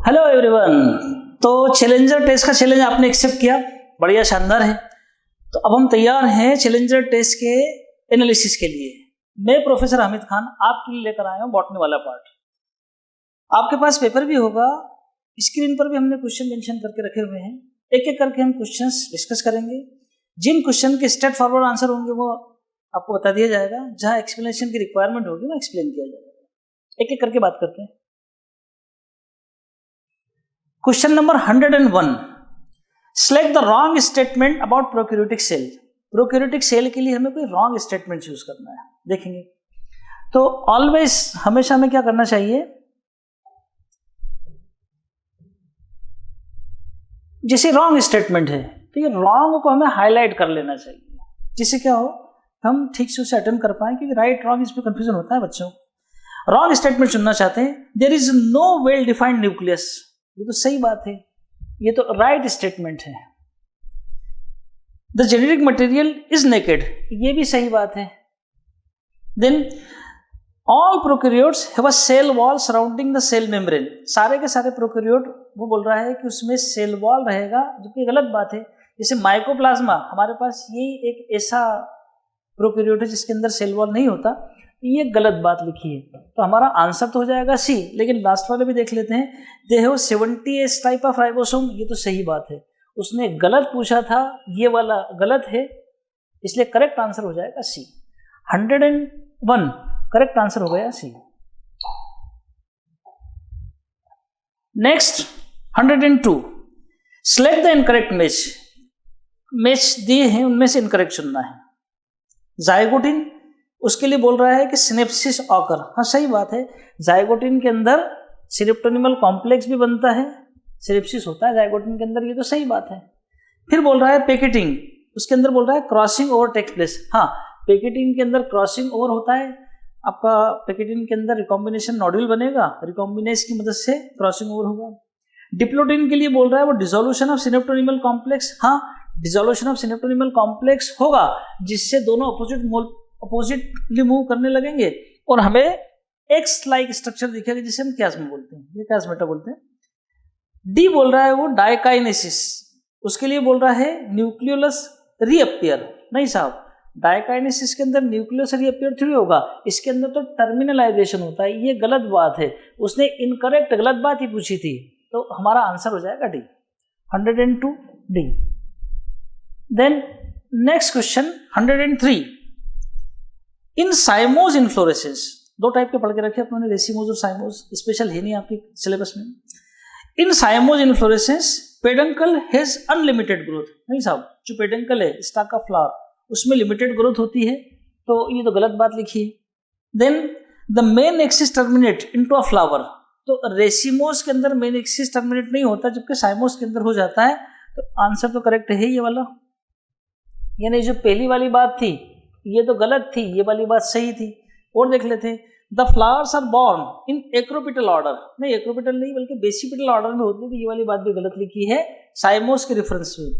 Hello everyone. तो challenger test का challenge आपने एक्सेप्ट किया, बढ़िया शानदार है। तो अब हम तैयार हैं चैलेंजर टेस्ट के एनालिसिस के लिए। मैं प्रोफेसर हामिद खान आपके लिए लेकर आया हूँ बॉटनी वाला पार्ट। आपके पास पेपर भी होगा, स्क्रीन पर भी हमने क्वेश्चन मेंशन करके रखे हुए हैं। एक एक करके हम क्वेश्चंस डिस्कस करेंगे। जिन क्वेश्चन के स्ट्रेट फॉरवर्ड आंसर होंगे वो आपको बता दिया जाएगा, जहाँ एक्सप्लेनेशन की रिक्वायरमेंट होगी वो एक्सप्लेन किया जाएगा। एक एक करके बात करते हैं। Question number 101, select the wrong statement about prokaryotic cell. Prokaryotic cell के लिए हमें कोई रॉन्ग स्टेटमेंट यूज करना है, देखेंगे। तो ऑलवेज हमेशा हमें क्या करना चाहिए, जैसे रॉन्ग स्टेटमेंट है तो ये रॉन्ग को हमें हाईलाइट कर लेना चाहिए, जिससे क्या हो हम ठीक से उसे अटेम्प्ट कर पाए, क्योंकि राइट रॉन्ग इसमें कंफ्यूजन होता है बच्चों को। रॉन्ग स्टेटमेंट चुनना चाहते हैं, there is no well defined nucleus, ये तो सही बात है, ये तो राइट स्टेटमेंट है। The genetic material is naked, ये भी सही बात है। Then all prokaryotes have a cell wall surrounding the cell membrane, सारे के सारे प्रोकैरियोट वो बोल रहा है कि उसमें सेल वॉल रहेगा, जो कि गलत बात है। जैसे माइकोप्लाज्मा, हमारे पास यही एक ऐसा प्रोकैरियोट है जिसके अंदर सेल वॉल नहीं होता, ये गलत बात लिखी है। तो हमारा आंसर तो हो जाएगा सी, लेकिन लास्ट वाले भी देख लेते हैं। They have 70S type of ribosome, ये तो सही बात है। उसने गलत पूछा था, ये वाला गलत है, इसलिए करेक्ट आंसर हो जाएगा सी। 101 करेक्ट आंसर हो गया C. Next 102, select the incorrect match. Match दिए हैं, उनमें से इनकरेक्ट चुनना है। जाइगोटिन, उसके लिए बोल रहा है कि सिनेप्सिस ऑकर, हाँ सही बात है। जाइगोटिन के अंदर सिनेप्टोनिमल कॉम्प्लेक्स भी बनता है, सिनेप्सिस होता है जाइगोटिन के अंदर, ये तो सही बात है। फिर बोल रहा है पैकेटिंग, उसके अंदर बोल रहा है क्रॉसिंग ओवर टेक्स प्लेस, हाँ पैकेटिंग के अंदर क्रॉसिंग ओवर होता है। आपका पैकेटिन के अंदर रिकॉम्बिनेशन नोड्यूल बनेगा, रिकॉम्बिनेस की मदद से क्रॉसिंग ओवर होगा। डिप्लोटिन के लिए बोल रहा है वो डिसोल्यूशन ऑफ सिनेप्टोनिमल कॉम्प्लेक्स, हाँ डिसोल्यूशन ऑफ सिनेप्टोनिमल कॉम्प्लेक्स होगा, जिससे दोनों अपोजिटली मूव करने लगेंगे और हमें एक्स लाइक स्ट्रक्चर दिखेगा, जिसे हम क्यास्मा बोलते हैं, ये क्यास्मेटा बोलते हैं। डी बोल रहा है वो डाइकाइनेसिस, उसके लिए बोल रहा है न्यूक्लियोलस रीअपियर, नहीं साहब डाइकाइनेसिस के अंदर न्यूक्लियस रीअपियर थ्योरी होगा, इसके अंदर तो टर्मिनलाइजेशन होता है, ये गलत बात है। उसने इनकरेक्ट गलत बात ही पूछी थी, तो हमारा आंसर हो जाएगा D. 102 D. Then next question 103, in cymose inflorescence, दो टाइप के पढ़ के रखे अपने, रेसिमोज और साइमोज, स्पेशल है नहीं आपकी सिलेबस में। In cymose inflorescence peduncle has unlimited growth, नहीं साहब जो पेडंकल है स्टॉक का फ्लावर, उसमें लिमिटेड ग्रोथ होती है, तो ये तो गलत बात लिखी है। Then the main axis terminate into a flower, तो रेसिमोज के अंदर मेन एक्सिस टर्मिनेट नहीं होता, जबकि साइमोज के अंदर हो जाता है, तो आंसर तो करेक्ट है ये वाला। यानी जो पहली वाली बात थी ये तो गलत थी, ये वाली बात सही थी। और देख लेते हैं, the flowers are borne in acropetal order, नहीं एक्रोपिटल नहीं बल्कि बेसिपिटल ऑर्डर में होती है, तो ये वाली बात भी गलत लिखी है साइमोस के रेफरेंस में।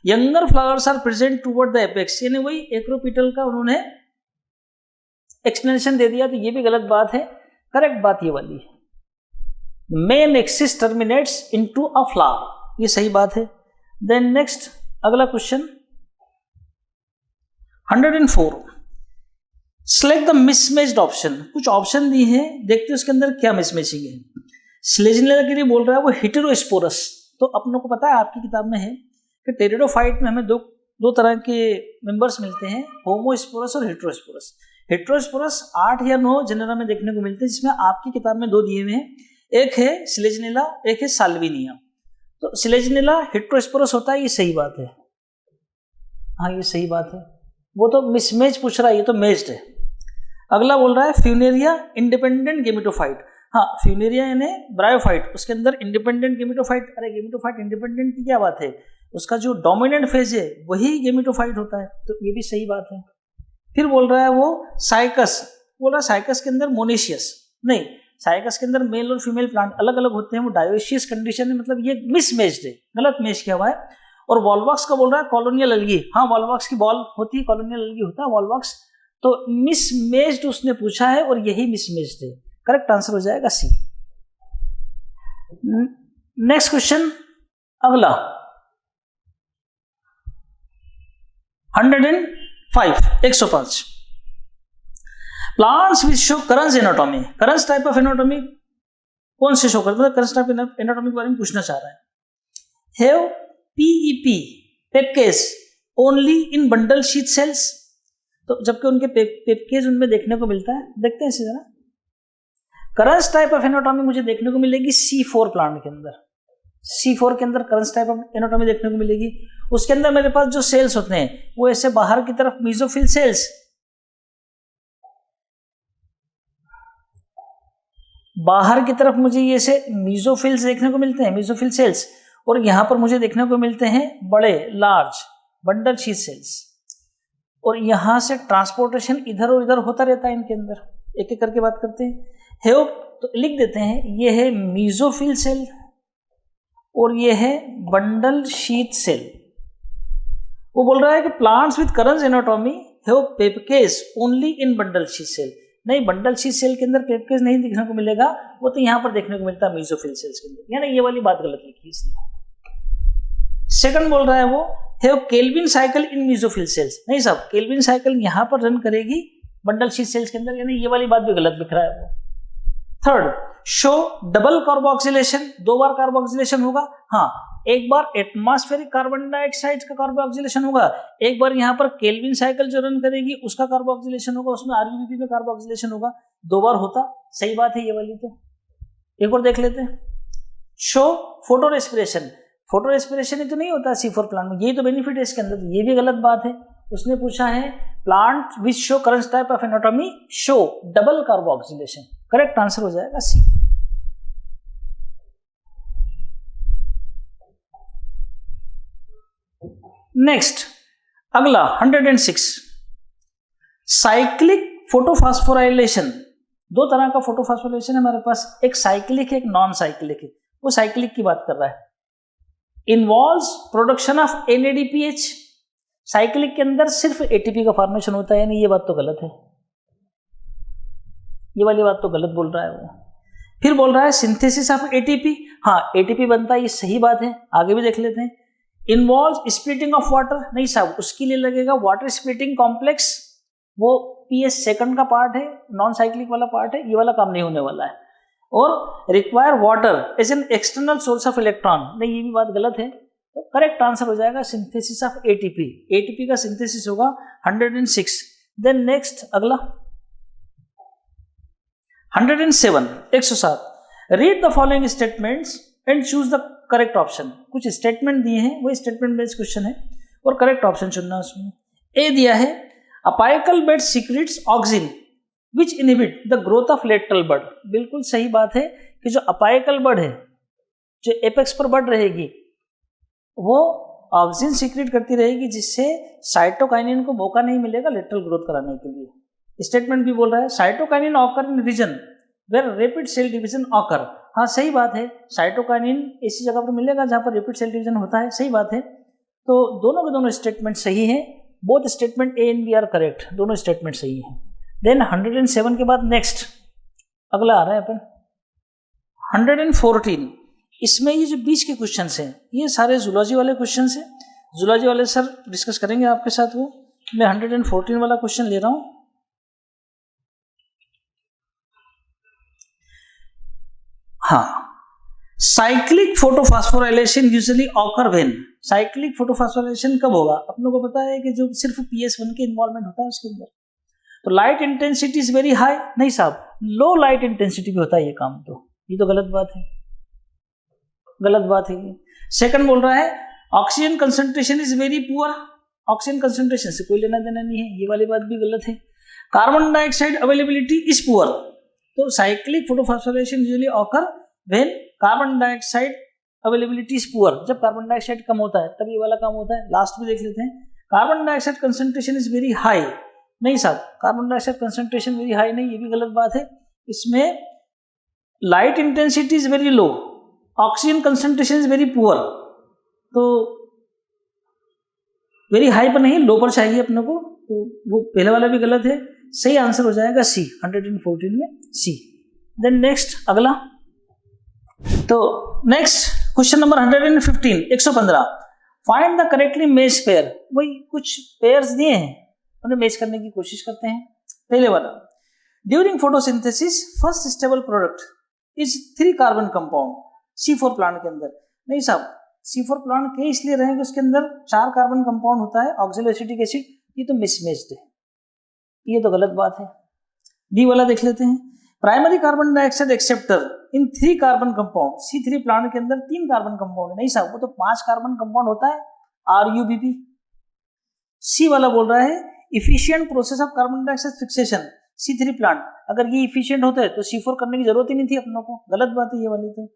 Younger flowers are present toward the apex, यानी वही एक्रोपिटल का उन्होंने एक्सप्लेनेशन दे दिया, तो ये भी गलत बात है। करेक्ट बात ये वाली है, main axis terminates into a flower, ये सही बात है। देन नेक्स्ट अगला question 104, select the mismatched option. कुछ ऑप्शन दी है, देखते हैं उसके अंदर क्या मिसमैचिंग है। स्लेजिनेला के लिए बोल रहा है वो हेटेरोस्पोरस, तो अपनों को पता है आपकी किताब में है कि टेरिडोफाइट में हमें दो तरह के मेंबर्स मिलते हैं, होमोस्पोरस और हेटेरोस्पोरस। हेटेरोस्पोरस 8 या 9 जेनेरा में देखने को मिलते हैं, जिसमें आपकी किताब में 2 दिए हुए हैं, एक है स्लेजिनेला, एक है साल्विनिया। तो स्लेजिनेला हेटेरोस्पोरस होता है, ये सही बात है, हाँ ये सही बात है। वो तो मिसमैच पूछ रहा है, ये तो मैच्ड है। अगला बोल रहा है फ्यूनेरिया इंडिपेंडेंट गेमेटोफाइट, हाँ फ्यूनेरिया यानी ब्रायोफाइट, उसके अंदर इंडिपेंडेंट गेमेटोफाइट, अरे गेमेटोफाइट इंडिपेंडेंट की क्या बात है, उसका जो डोमिनेंट फेज है वही गेमेटोफाइट होता है, तो ये भी सही बात है। फिर बोल रहा है वो साइकस, बोल रहा है साइकस के अंदर मोनेशियस, नहीं साइकस के अंदर मेल और फीमेल प्लांट अलग अलग होते हैं, वो डायोशियस कंडीशन है, मतलब ये मिसमैच्ड है, गलत मैच किया हुआ है। और वॉलवॉक्स का बोल रहा है कॉलोनियल अलगी, हाँ वॉलवॉक्स की बॉल होती है, कॉलोनियल अलगी होता है वॉलवॉक्स, तो मिसमैच्ड उसने पूछा है और यही मिसमैच्ड है। करेक्ट आंसर हो जाएगा सी। नेक्स्ट क्वेश्चन अगला 105 plants which show करंस anatomy, करंस type of anatomy कौन से शो करते हैं, करंस टाइप एनाटॉमी के बारे में पूछना चाह रहा है। Have PEP PEPcase only in bundle sheath cells, तो जबकि उनके पेपकेस उनमें देखने को मिलता है, देखते हैं इसे जरा। करंस टाइप ऑफ एनाटॉमी मुझे देखने को मिलेगी C4 प्लांट के अंदर, C4 के अंदर करंस टाइप ऑफ एनाटॉमी देखने को मिलेगी। उसके अंदर मेरे पास जो सेल्स होते हैं वो ऐसे बाहर की तरफ मीजोफिल सेल्स, बाहर की तरफ मुझे ये ऐसे मीजोफिल्स देखने को मिलते हैं, मीजोफिल सेल्स, और यहां पर मुझे देखने को मिलते हैं बड़े लार्ज बंडल शीथ सेल्स, और यहां से ट्रांसपोर्टेशन इधर और इधर होता रहता है इनके अंदर। एक एक करके बात करते हैं। हैव तो लिख देते हैं, ये है मीजोफिल सेल और ये है बंडल शीथ सेल। वो बोल रहा है कि plants with Kranz anatomy have PEPcase only in bundle sheath cell. नहीं, बंडल शीथ सेल के अंदर पेपकेस नहीं देखने को मिलेगा, वो तो यहां पर देखने को मिलता है मीजोफिल सेल्स के अंदर, यानी ये वाली बात गलत लिखी इसने। सेकंड बोल रहा है वो have Calvin cycle in mesophyll cells. नहीं साहब, केल्विन साइकिल यहां पर रन करेगी बंडल शीथ सेल्स के अंदर, यानी ये वाली बात भी गलत लिख रहा है वो। थर्ड, शो डबल कार्बोक्सिलेशन, 2 बार कार्बोक्सिलेशन होगा। हाँ, एक बार एटमॉस्फेरिक कार्बन डाइऑक्साइड का कार्बोक्सिलेशन होगा, एक बार यहाँ पर केल्विन साइकिल जो रन करेगी उसका कार्बोक्सिलेशन होगा, उसमें आरयूबीपी में कार्बोक्सिलेशन होगा। 2 बार होता, सही बात है ये वाली। तो एक और देख लेते हैं। Show photorespiration, photorespiration ही तो नहीं होता C4 प्लांट में, यही तो बेनिफिट है इसके अंदर, ये भी गलत बात है। उसने पूछा है plant which show करंस type of anatomy show double carboxylation, correct answer हो जाएगा C। नेक्स्ट अगला 106 साइक्लिक फोटोफॉस्फोराइलेशन। 2 तरह का फोटोफॉस्फोराइलेशन है हमारे पास, एक साइक्लिक है, एक नॉन साइक्लिक है। वो साइक्लिक की बात कर रहा है। Involves production of NADPH, cyclic के अंदर सिर्फ ATP का फॉर्मेशन होता है, यानी ये बात तो गलत है, ये वाली बात तो गलत बोल रहा है वो। फिर बोल रहा है सिंथेसिस ऑफ ATP, हाँ ATP बनता है, ये सही बात है, आगे भी देख लेते हैं। इन्वॉल्व स्प्लिटिंग ऑफ वाटर, नहीं साहब, उसके लिए लगेगा वाटर स्प्लिटिंग कॉम्प्लेक्स, वो PS सेकंड का पार्ट है, नॉन साइक्लिक वाला पार्ट है, ये वाला काम नहीं होने वाला है। और require water as an external source of electron, नहीं ये भी बात गलत है। तो करेक्ट आंसर हो जाएगा सिंथेसिस ऑफ ATP, ATP का सिंथेसिस होगा 106। देन नेक्स्ट अगला 107 107 read the following statements and choose the correct option. कुछ स्टेटमेंट दिए हैं, वो स्टेटमेंट बेस्ड क्वेश्चन है और करेक्ट ऑप्शन चुनना है उसमें। ए दिया है apical bud secretes auxin which inhibit the growth of lateral bud. बिल्कुल सही बात है कि जो अपाइकल बड है, जो एपेक्स पर बढ़ रहेगी, वो ऑक्सिन सीक्रेट करती रहेगी, जिससे साइटोकाइनिन को मौका नहीं मिलेगा लेटरल ग्रोथ कराने के लिए। स्टेटमेंट भी बोल रहा है cytokinin occur in region where rapid cell division occur. हाँ सही बात है, साइटोकाइनिन ऐसी जगह पर मिलेगा जहां पर रैपिड सेल डिवीजन होता है, सही बात है। तो दोनों के दोनों स्टेटमेंट सही हैं, both statement A and B are correct, दोनों स्टेटमेंट सही हैं। देन 107 के बाद नेक्स्ट अगला आ रहा है अपन 114। इसमें ये जो बीच के क्वेश्चंस हैं ये सारे जूलॉजी वाले क्वेश्चंस हैं, जूलॉजी वाले सर डिस्कस करेंगे आपके साथ। वो मैं 114 वाला क्वेश्चन ले रहा हूं। हाँ, cyclic photophosphorylation usually occur when, cyclic photophosphorylation कब होगा? अपन लोगों को पता है कि जो सिर्फ PS1 के इन्वॉल्वमेंट होता है उसके अंदर। तो light intensity is very high, नहीं साहब, लो लाइट इंटेंसिटी भी होता है ये काम, तो ये तो गलत बात है, गलत बात है। सेकंड बोल रहा है oxygen concentration is very poor, oxygen concentration से कोई लेना देना नहीं है, ये वाली बात भी गलत है। Carbon dioxide availability is poor, तो cyclic photophosphorylation usually occur when carbon dioxide availability is poor, जब कार्बन डाइऑक्साइड कम होता है तब ये वाला काम होता है। लास्ट में देख लेते हैं carbon dioxide concentration is very high, नहीं साहब, carbon dioxide concentration very high नहीं, ये भी गलत बात है। इसमें light intensity is very low, oxygen concentration is very poor, तो वेरी हाई पर नहीं, लो पर चाहिए अपने को, तो वो पहले वाला भी गलत है। सही आंसर हो जाएगा सी, 114 में सी। देन नेक्स्ट अगला, तो next question number 115, 115, find the correctly match pair. वही कुछ पेयर्स दिए हैं, उन्हें मैच करने की कोशिश करते हैं। पहले वाला, during photosynthesis first stable product is 3 carbon compound. C4 plant के अंदर, नहीं साहब, C4 प्लांट के इसलिए रहेंगे उसके अंदर 4 कार्बन कंपाउंड होता है, ऑक्सैलोएसिटिक एसिड, ये तो मिसमैच्ड है, ये तो गलत बात है। डी वाला देख लेते हैं, प्राइमरी कार्बन डाइऑक्साइड एक्सेप्टर इन 3 कार्बन कंपाउंड। C3 प्लांट के अंदर 3 कार्बन कंपाउंड है, नहीं साहब, वो तो 5 कार्बन कंपाउंड होता है, RUBP। सी वाला बोल रहा है efficient process of carbon dioxide fixation, C3 plant. अगर ये इफिशिएंट होता है तो C4 करने की जरूरत ही नहीं थी अपनों को, गलत बात है ये वाली तो।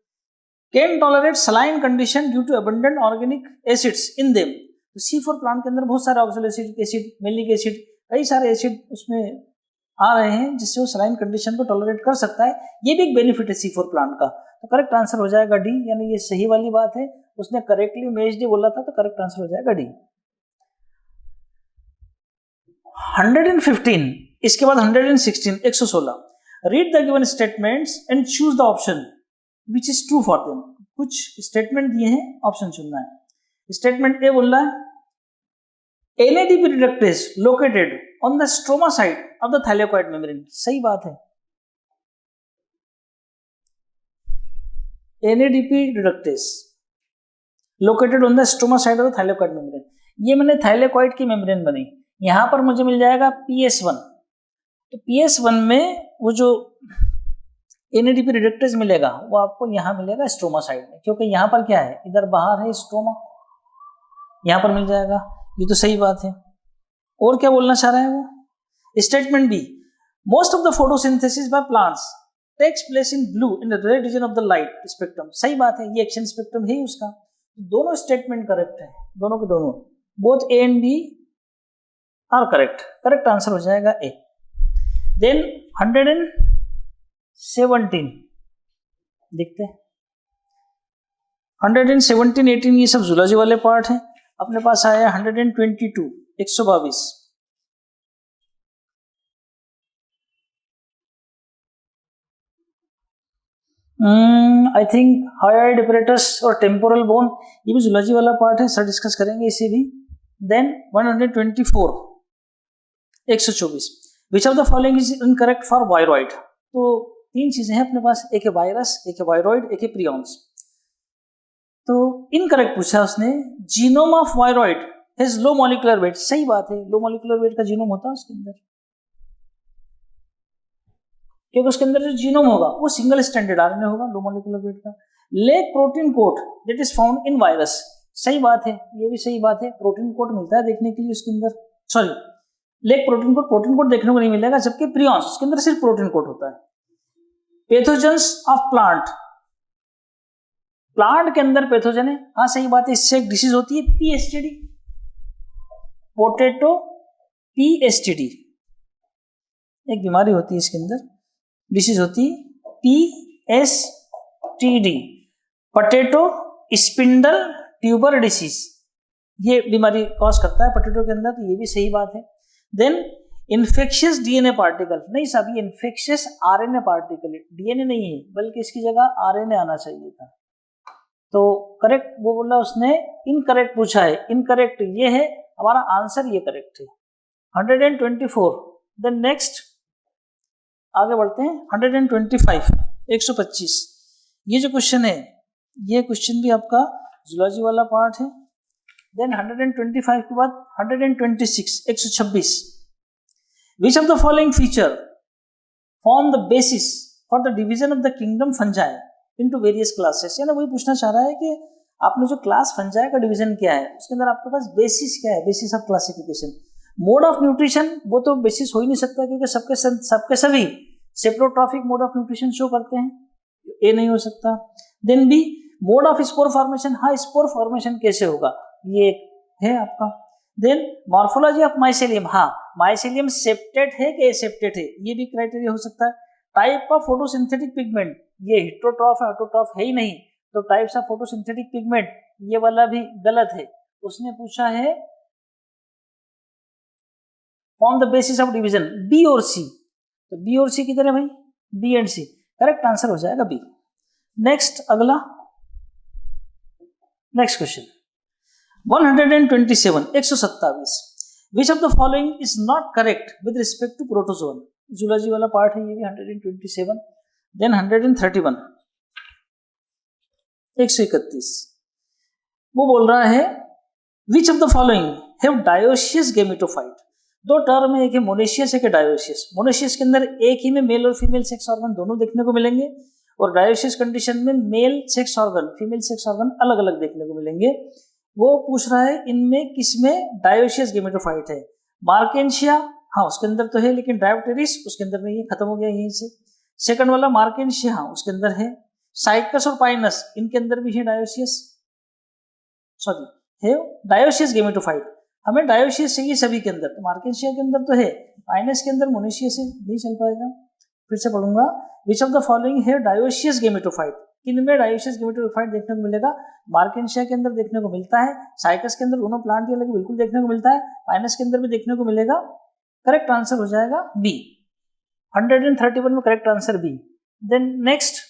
Can tolerate saline condition due to abundant organic acids in them. तो C4 प्लांट के अंदर बहुत सारे ऑक्सैलोएसिटिक एसिड, मैलिक एसिड, कई सारे एसिड उसमें आ रहे हैं जिससे वो सलाइन कंडीशन को टॉलरेट कर सकता है। ये भी एक बेनिफिट है C4 प्लांट का। तो करेक्ट आंसर हो जाएगा डी, यानी ये सही वाली बात है। उसने करेक्टली मैच्ड बोला था तो करेक्ट आंसर हो जाएगा डी। 115, इसके बाद 116, 116, read the given statements and choose the option which is true for them. कुछ स्टेटमेंट दिए हैं, ऑप्शन चुनना है। स्टेटमेंट ए बोल रहा है NADP reductase located on the stroma side of the thylakoid membrane। सही बात है, NADP reductase located on the stroma side of the thylakoid membrane। ये मैंने थाइलेकॉइड की मेम्ब्रेन बनी, यहां पर मुझे मिल जाएगा PS1। तो PS1 में वो जो NADP reductase मिलेगा वो आपको यहां मिलेगा स्ट्रोमा साइड में, क्योंकि यहां पर क्या है, इधर बाहर है स्ट्रोमा, यहां पर मिल जाएगा, ये तो सही बात है। और क्या बोलना चाह रहा है वो, statement B, most of the photosynthesis by plants takes place in blue in the red region of the light spectrum. सही बात है, ये एक्शन स्पेक्ट्रम है उसका। दोनों स्टेटमेंट करेक्ट है, दोनों के दोनों, both A and B are correct. Correct answer हो जाएगा ए। देन 117 देखते हैं, 117, 18 ये सब जूलॉजी वाले पार्ट है। अपने पास आया 122, 122, आई थिंक हायोइड apparatus और टेम्पोरल बोन, ये भी जूलॉजी वाला पार्ट है, सर डिस्कस करेंगे इसे भी। Then 124, 124, which of the following is incorrect for viroid. तो 3 चीजें हैं अपने पास, एक है वायरस, एक है वायरॉइड, एक है प्रियॉन्स। तो इनकरेक्ट पूछा उसने, genome of viroid has low molecular weight. सही बात है, लो मॉलिक्यूलर वेट का जीनोम होता है उसके अंदर, क्योंकि उसके अंदर जो जीनोम होगा वो सिंगल स्टैंडर्ड RNA होगा, लो मॉलिक्यूलर वेट का। Lake protein coat that is found in virus. सही बात है, ये भी सही बात है, प्रोटीन कोट मिलता है देखने के लिए उसके अंदर, सॉरी लेक प्रोटीन कोट देखने को नहीं मिलेगा, जबकि प्रियॉन्स उसके अंदर सिर्फ प्रोटीन कोट होता है। पैथोजेंस ऑफ प्लांट के अंदर पैथोजन है, हाँ सही बात है, इससे एक डिसीज होती है PSTD, पोटैटो PSTD, एक बीमारी होती है इसके अंदर, डिसीज होती है PSTD, potato spindle tuber disease, ये बीमारी कॉज करता है पोटैटो के अंदर, तो ये भी सही बात है। देन इन्फेक्शियस DNA पार्टिकल, नहीं साहब ये इन्फेक्शियस RNA पार्टिकल है, DNA नहीं है, बल्कि इसकी जगह RNA आना चाहिए था। तो करेक्ट वो बोला उसने, इनकरेक्ट पूछा है, इनकरेक्ट ये है, हमारा आंसर ये करेक्ट है। 124, देन नेक्स्ट आगे बढ़ते हैं, 125, 125, ये जो क्वेश्चन है ये क्वेश्चन भी आपका जूलॉजी वाला पार्ट है। देन 125 के बाद 126, 126, विच of the following feature form the basis for the division of the kingdom fungi into various classes. यानी वही पूछना चाह रहा है कि आपने जो क्लास फंजाई का डिवीजन किया है उसके अंदर आपके पास बेसिस क्या है, basis of classification. Mode of nutrition वो तो बेसिस हो ही नहीं सकता, क्योंकि सबके सभी saprotrophic mode of nutrition show करते हैं, ए नहीं हो सकता। Then B, mode of spore formation, हाँ स्पोर फॉर्मेशन कैसे होगा, ये है आपका। देन मॉर्फोलॉजी ऑफ माइसेलियम, हाँ माइसेलियम सेप्टेट है कि एसेप्टेट है, ये भी क्राइटेरिया हो सकता है। टाइप ऑफ फोटोसिंथेटिक पिगमेंट, ये हेटेरोट्रॉफ है, ऑटोट्रॉफ है ही नहीं, तो टाइप्स ऑफ फोटोसिंथेटिक पिगमेंट ये वाला भी गलत है। उसने पूछा है form the basis of division B और सी, तो बी और सी किधर है भाई, B and C, correct answer हो जाएगा बी। नेक्स्ट अगला next question 127 127 which of the following is not correct with respect to protozoan. Zoology वाला पार्ट है ये भी 127। देन 131 131 वो बोल रहा है विच of the following have dioecious gametophyte. दो टर्म है, एक है मोनेशियस एक है डायोसियस। मोनेशियस के अंदर एक ही में मेल और फीमेल सेक्स ऑर्गन दोनों देखने को मिलेंगे और डायोसियस कंडीशन में male sex organ female sex organ अलग अलग देखने को मिलेंगे। वो पूछ रहा है इनमें किसमें डायोसियस गेमेटोफाइट है। मार्केंशिया हाँ उसके अंदर तो है, लेकिन डायोप्टेरिस उसके अंदर नहीं है, खत्म हो गया यहीं से। सेकंड वाला मार्केंशिया हाँ उसके अंदर है। साइकस और पाइनस इनके अंदर भी है डायोसियस, सॉरी है डायोसियस गेमेटोफाइट। हमें डायोसियस चाहिए सभी के अंदर, तो मार्केंशिया के अंदर तो है, पाइनस के अंदर मोनेशियस है, नहीं चल पाएगा। फिर से पढ़ूंगा विच ऑफ द फॉलोइंग है डायोसियस गेमेटोफाइट। किनमें डायोसियस गेमेटोफाइट देखने को मिलेगा? मार्केंशिया के अंदर देखने को मिलता है, साइकस के अंदर दोनों प्लांट के अलग बिल्कुल देखने को मिलता है, पाइनस के अंदर भी देखने को मिलेगा। करेक्ट आंसर हो जाएगा बी। 131 में correct answer B. Then next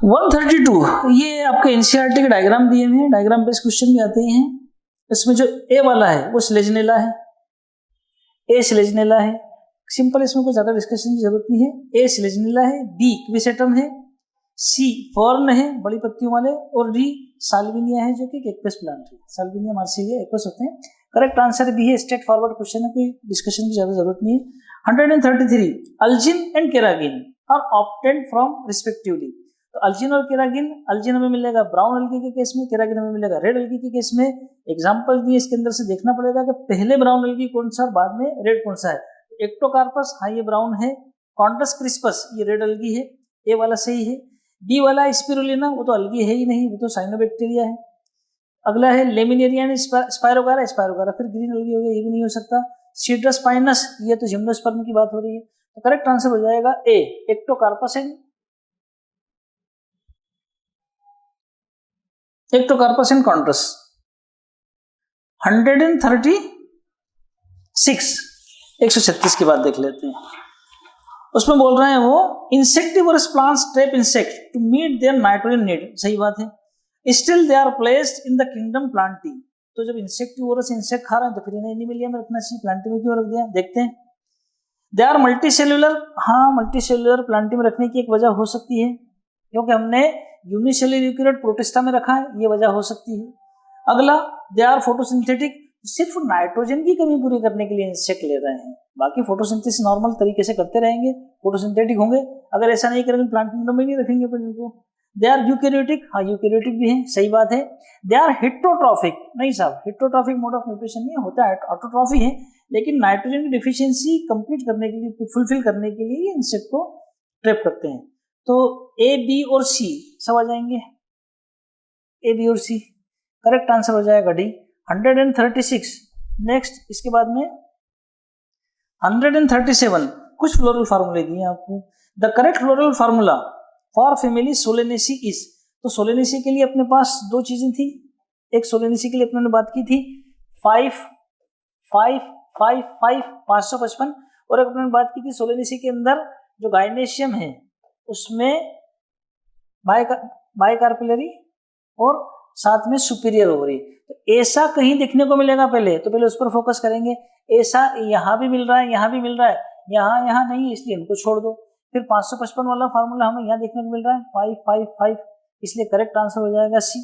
132 ये आपके एनसीईआरटी के डायग्राम दिए हुए हैं, डायग्राम बेस्ड क्वेश्चन भी आते हैं। इसमें जो ए वाला है वो स्लेजनेला है, ए स्लेजनेला है, सिंपल, इसमें कोई ज्यादा डिस्कशन की जरूरत नहीं है। ए स्लेजनेला है, बी क्विसेटम है, सी फर्न है बड़ी पत्तियों वाले, और डी साल्विनिया है जो कि एक्वेस प्लांट है, साल्विनिया मार्सिलिया एक्वेस होते हैं। करेक्ट आंसर भी है, स्ट्रेट फॉरवर्ड क्वेश्चन है, कोई डिस्कशन की ज्यादा जरूरत नहीं है। 133 algin and carrageenan are obtained from respectively. तो अल्जिन और केरागिन, अल्जिन हमें मिलेगा ब्राउन अल्गी के केस में, केरागिन हमें मिलेगा रेड अल्गी के केस में। एग्जांपल दिए, इसके अंदर से देखना पड़ेगा कि पहले ब्राउन अल्गी कौन सा और बाद में रेड कौन सा है। एक्टोकार्पस हाँ ये ब्राउन है, कॉन्टस क्रिस्पस ये रेड अल्गी है, ए वाला सही है। बी वाला स्पिरुलिना वो तो अल्गी है ही नहीं, वो तो साइनोबैक्टीरिया है। अगला है लेमिनेरियन स्पायरोगारा, स्पायरोगारा फिर ग्रीन अल्गी हो गया, ये भी नहीं हो सकता। सीड्रस पाइनस ये तो जिम्नोस्पर्म की बात हो रही है, तो करेक्ट आंसर हो जाएगा ए एक्टोकार्पस एंड एक्टोकार्पस एंड कॉन्ट्रस। 136 की बात देख लेते हैं। उसमें बोल रहे हैं वो insectivorous plants trap insect to meet their nitrogen need, सही बात है। Still they are placed in the kingdom plantae. तो जब इंसेक्टिवोरस इंसेक्ट खा रहे हैं तो फिर इन्हें एनिमिलिया में रखना चाहिए, प्लांटी में क्यों रख दिया, देखते हैं। दे आर मल्टीसेल्युलर, हाँ मल्टीसेल्युलर प्लांटी में रखने की एक वजह हो सकती है क्योंकि हमने यूनिसेल्युलर यूकेरियोट प्रोटिस्टा में रखा है, ये वजह हो सकती है। अगला दे आर फोटोसिंथेटिक, सिर्फ नाइट्रोजन की कमी पूरी करने के लिए इंसेक्ट ले रहे हैं, बाकी फोटोसिंथेसिस नॉर्मल तरीके से करते रहेंगे, फोटोसिंथेटिक होंगे। अगर ऐसा नहीं करेंगे प्लांट किंगडम में नहीं रखेंगे अपन इनको। दे आर यूकेरियोटिक, हाँ यूकेरियोटिक भी है, सही बात है। दे आर हेट्रोट्रॉफिक, नहीं साहब हेट्रोट्रॉफिक मोड ऑफ न्यूट्रिशन नहीं होता है, ऑटोट्रॉफी है, लेकिन नाइट्रोजन की डिफिशियंसी कंप्लीट करने के लिए, फुलफिल करने के लिए इंसेक्ट को ट्रैप करते हैं। तो ए बी और सी सब आ जाएंगे, ए बी और सी करेक्ट आंसर हो जाएगा डी। 136 नेक्स्ट, इसके बाद में 137 कुछ फ्लोरल फार्मूले दिए आपको। The correct floral formula for family Solanaceae is. तो सोलेनेसी के लिए अपने पास दो चीजें थी, एक सोलेनेसी के लिए अपने बात की थी 555 और एक अपने बात की थी सोलेनेसी के अंदर जो गाइनेशियम है उसमें बाइकार्पिलरी और साथ में सुपीरियर ओवरी। तो ऐसा कहीं देखने को मिलेगा पहले, तो पहले उस पर फोकस करेंगे। ऐसा यहाँ भी मिल रहा है, यहाँ भी मिल रहा है, यहाँ नहीं है, इसलिए इनको छोड़ दो। फिर 555 वाला फार्मूला हमें यहाँ देखने को मिल रहा है 555, इसलिए करेक्ट आंसर हो जाएगा सी।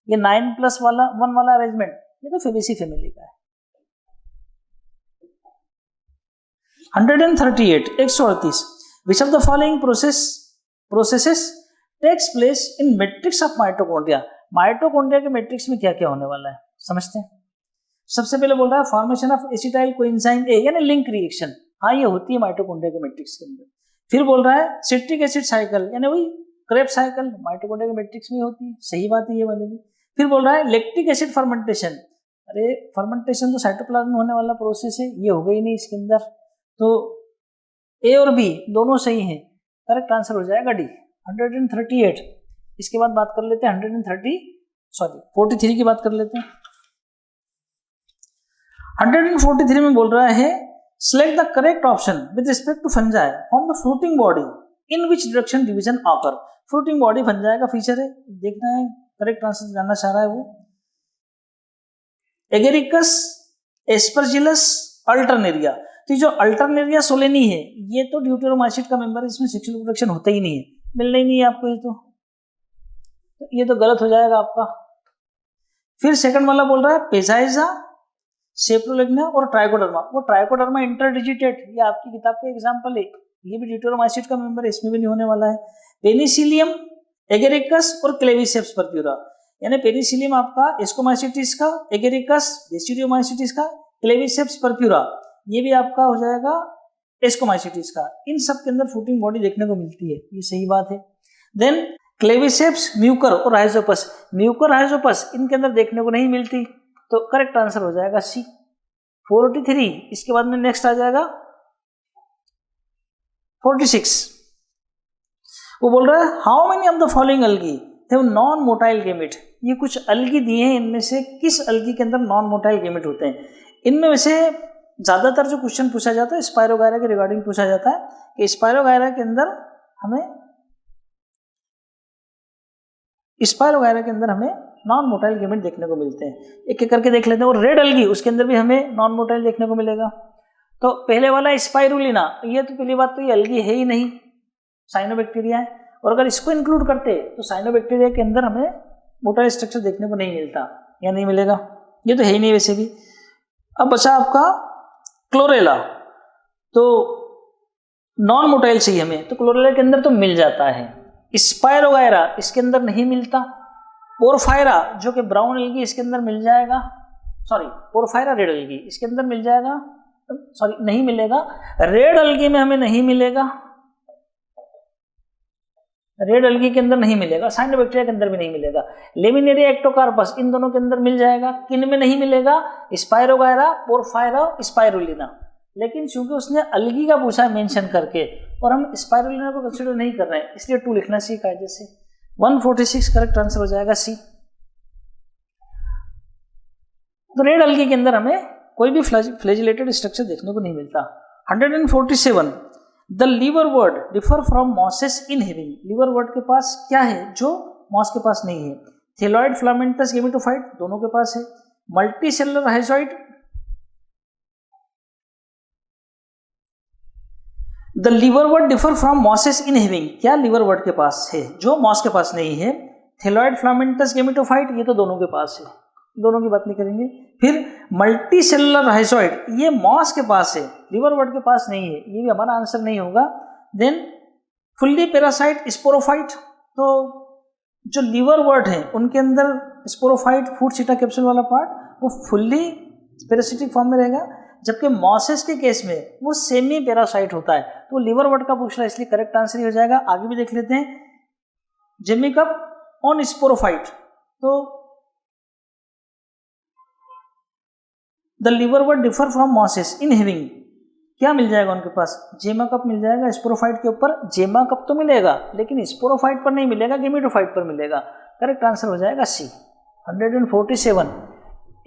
ये 9+1 वाला अरेंजमेंट ये तो फेबेसी फैमिली का है। 138 138 which of the following processes takes place in matrix of mitochondria. Mitochondria के मैट्रिक्स में क्या क्या होने वाला है समझते हैं। सबसे पहले बोल रहा है formation of acetyl coenzyme A यानी लिंक रिएक्शन, हाँ ये होती है माइटोकॉन्ड्रिया के मैट्रिक्स के अंदर। फिर बोल रहा है सिट्रिक एसिड साइकिल यानी वही क्रेब्स साइकिल माइटोकॉन्ड्रिया के मैट्रिक्स में होती है, सही बात है ये वाले भी। फिर बोल रहा है लैक्टिक एसिड फर्मेंटेशन, अरे फर्मेंटेशन तो साइटोप्लाज्म में होने वाला प्रोसेस है, ये हो गई नहीं इसके अंदर। तो ए और बी दोनों सही हैं, करेक्ट आंसर हो जाएगा डी। 138 इसके बाद बात कर लेते हैं 43 की बात कर लेते हैं। 143 में बोल रहा है select the correct option with respect to fungi from the fruiting body in which direction division occur. fruiting body fungi का फीचर है, देखना है, करेक्ट आंसर जानना चाह रहा है वो। Agaricus, Aspergillus, Alternaria. तो जो अल्टरनेरिया सोलेनी है ये तो ड्यूटेरोमाइसीट का मेंबर है, इसमें सेक्सुअल रिप्रोडक्शन होता ही नहीं है, मिलना ही नहीं है आपको, ये तो गलत हो जाएगा आपका। फिर सेकंड वाला बोल रहा है पेजाइजा, सेप्रोलेग्ना और ट्राइकोडर्मा। वो ट्राइकोडर्मा इंटरडिजिटेट, ये आपकी किताब का एग्जांपल है, ये भी ड्यूटेरोमाइसीट का मेंबर है, इसमें भी नहीं होने वाला है। पेनिसिलियम, एगेरिकस और क्लेविसेप्स परप्यूरा, यानी पेनिसिलियम आपका एस्कोमाइसिटिस का, एगेरिकस बेसिडियोमाइसिटिस का, क्लेविसेप्स परप्यूरा ये भी आपका हो जाएगा एस्कोमाइसिटिस का। इन सब के अंदर फ्रूटिंग बॉडी देखने को मिलती है, ये सही बात है। देन क्लेविसेप्स, म्यूकर और राइजोपस, म्यूकर राइजोपस इनके अंदर देखने को नहीं मिलती, तो करेक्ट आंसर हो जाएगा सी। 43। इसके बाद में नेक्स्ट आ जाएगा 46। वो बोल रहा है how many of the following algae have non motile gamete. ये कुछ अलगी दिए हैं, इनमें से किस अलगी के अंदर नॉन मोटाइल गेमेट होते हैं। इनमें वैसे ज्यादातर जो क्वेश्चन पूछा जाता है स्पायरोगायरा के रिगार्डिंग पूछा जाता है कि स्पायरोगायरा के अंदर हमें नॉन मोटाइल गेमेट देखने को मिलते हैं। एक एक करके देख लेते हैं। और रेड अलगी, उसके अंदर भी हमें नॉन मोटाइल देखने को मिलेगा। तो पहले वाला स्पाइरुलिना, ये तो पहली बात तो ये अलगी है ही नहीं, साइनोबैक्टीरिया है, और अगर इसको इंक्लूड करते तो साइनोबैक्टीरिया के अंदर हमें मोटाइल स्ट्रक्चर देखने को नहीं मिलता या नहीं मिलेगा, ये तो है ही नहीं वैसे भी। अब बचा आपका क्लोरेला, तो नॉन मोटाइल चाहिए हमें, तो क्लोरेला के अंदर तो मिल जाता है। स्पायरोगायरा इसके अंदर नहीं मिलता। पोरफायरा जो कि ब्राउन एल्गी, इसके अंदर मिल जाएगा, सॉरी पोरफायरा रेड एल्गी इसके अंदर मिल जाएगा, सॉरी नहीं मिलेगा। रेड एल्गी में हमें नहीं मिलेगा, रेड एल्गी के अंदर नहीं मिलेगा, साइनोबैक्टीरिया के अंदर भी नहीं मिलेगा। लेमिनेरिया, एक्टोकार्पस इन दोनों के अंदर मिल जाएगा। किन में नहीं मिलेगा? Spirogyra, porphyra, spirulina. लेकिन चूंकि उसने अलगी का पूछा मेंशन करके और हम स्पाइरुलिना को कंसीडर नहीं कर रहे हैं, इसलिए 2 लिखना चाहिए कायदे से। 146 करेक्ट आंसर हो जाएगा सी। तो रेड अलगी के अंदर हमें कोई भी फ्लैजिलेटेड स्ट्रक्चर देखने को नहीं मिलता। 147 the liverwort differ from mosses in having. Liverwort के पास क्या है जो मॉस के पास नहीं है? थैलोइड, फिलामेंटस, गेमेटोफाइट दोनों के पास है। Multicellular rhizoid, the liverwort differ from mosses in having, क्या लीवरवर्ट के पास है जो मॉस के पास नहीं है? थैलोइड, फिलामेंटस, गेमेटोफाइट ये तो दोनों के पास है, दोनों की बात नहीं करेंगे। फिर मल्टी सेलुलर हाइजोइड ये मॉस के पास है, लीवरवर्ट के पास नहीं है, ये भी हमारा आंसर नहीं होगा। देन फुल्ली पैरासाइट, स्पोरोफाइट, तो जो लीवरवर्ट है उनके अंदर स्पोरोफाइट, फूड सीटा कैप्सूल वाला पार्ट वो फुल्ली पैरासिटिक फॉर्म में रहेगा, जबकि मॉसेस के केस में वो सेमी पैरासाइट होता है। तो लीवरवर्ट का पूछ रहा है, इसलिए करेक्ट आंसर ही हो जाएगा। आगे भी देख लेते हैं। जेमिकप ऑन स्पोरोफाइट, तो the liverwort differ from mosses in having, क्या मिल जाएगा उनके पास? जेमाकप मिल जाएगा। स्पोरोफाइट के ऊपर जेमाकप तो मिलेगा, लेकिन स्पोरोफाइट पर नहीं मिलेगा, गेमेटोफाइट पर मिलेगा। करेक्ट आंसर हो जाएगा सी। 147।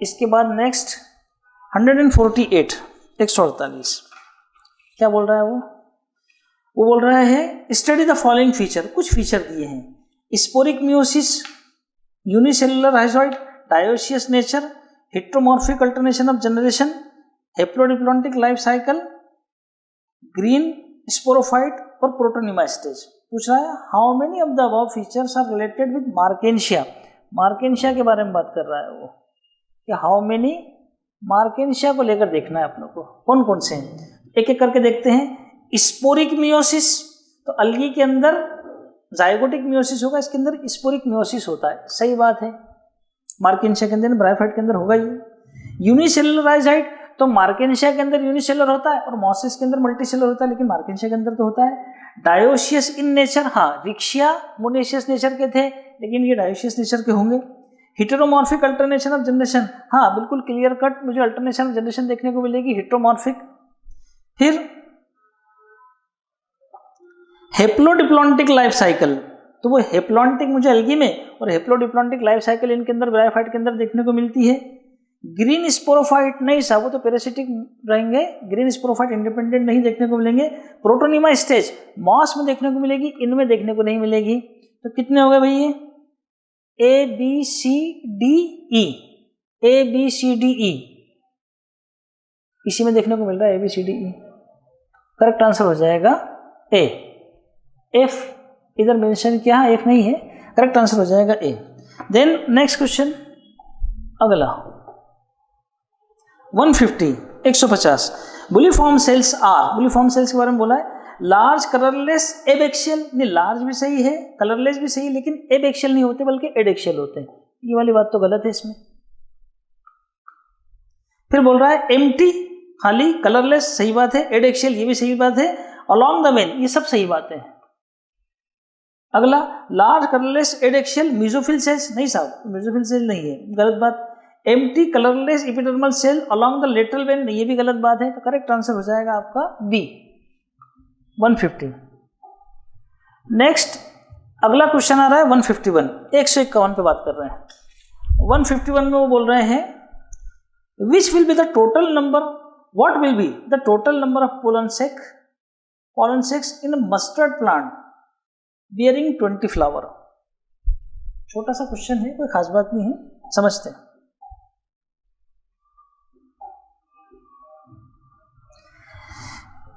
इसके बाद नेक्स्ट 148, 148 क्या बोल रहा है वो बोल रहा है स्टडी द फॉलोइंग फीचर। कुछ फीचर दिए हैं। Sporic meiosis, unicellular rhizoid, dioecious nature, heteromorphic alternation of generation, haplodiplontic life cycle, green sporophyte और प्रोटोनिमा स्टेज। पूछ रहा है how many of the above features are related with Marchantia. Marchantia के बारे में बात कर रहा है वो कि हाउ मेनी, मार्केंशिया को लेकर देखना है अपनों को कौन कौन से हैं। एक एक करके देखते हैं। स्पोरिक मियोसिस, तो अलगी के अंदर जाइगोटिक मियोसिस होगा, इसके अंदर स्पोरिक मियोसिस होता है, सही बात है। मार्केंशिया के अंदर, ब्रायोफाइट के अंदर होगा ये। यूनिसेलुलर हाइजोइड, तो मार्केंशिया के अंदर यूनिसेलुलर होता है और मॉसेस के अंदर मल्टीसेलुलर होता है, लेकिन मार्केंशिया के अंदर तो होता है। डायोसियस इन नेचर, हाँ रिक्शिया मोनेशियस नेचर के थे, लेकिन ये डायोसियस नेचर के होंगे। हेटेरोमॉर्फिक अल्टरनेशन ऑफ जनरेशन, हाँ बिल्कुल क्लियर कट मुझे अल्टरनेशन ऑफ जनरेशन देखने को मिलेगी, हेटेरोमॉर्फिक। फिर हेप्लोडिप्लॉन्टिक लाइफ साइकिल, तो वो हेप्लॉन्टिक मुझे अलगी में और हेप्लोडिप्लॉन्टिक लाइफ साइकिल इनके अंदर ब्रायोफाइट के अंदर देखने को मिलती है। ग्रीन स्पोरोफाइट नहीं साहब, वो तो पैरासिटिक रहेंगे। ग्रीन स्पोरोफाइट इंडिपेंडेंट नहीं देखने को मिलेंगे। प्रोटोनिमा स्टेज मॉस में देखने को मिलेगी, इनमें देखने को नहीं मिलेगी। तो कितने हो गए भाई ये? A B C D E, A B C D E इसी में देखने को मिल रहा है, A B C D E. Correct answer हो जाएगा ए। एफ इधर मेंशन किया है, एफ नहीं है, करेक्ट आंसर हो जाएगा ए। देन नेक्स्ट क्वेश्चन, अगला 150 150 bulliform cells are, bulliform cells के बारे में बोला है। लार्ज कलरलेस एबेक्शियल, नहीं लार्ज भी सही है, कलरलेस भी सही है, लेकिन एबेक्शियल नहीं होते बल्कि एडेक्शियल होते हैं। ये वाली बात तो गलत है इसमें। फिर बोल रहा है एम्प्टी, खाली, कलरलेस सही बात है, एडेक्शियल ये भी सही बात है, अलोंग द वेन ये सब सही बातें हैं। अगला large colourless adaxial mesophyll cells, नहीं साहब मीजोफिल सेल नहीं है, गलत बात। Empty colourless epidermal cell along the lateral vein, ये भी गलत बात है। तो करेक्ट आंसर हो जाएगा आपका बी 150। नेक्स्ट अगला क्वेश्चन आ रहा है 151, 151 पे बात कर रहे हैं। 151 में वो बोल रहे हैं which will be the total number, what will be the total number of pollen sacs in mustard plant bearing 20 flower. छोटा सा क्वेश्चन है, कोई खास बात नहीं है, समझते हैं।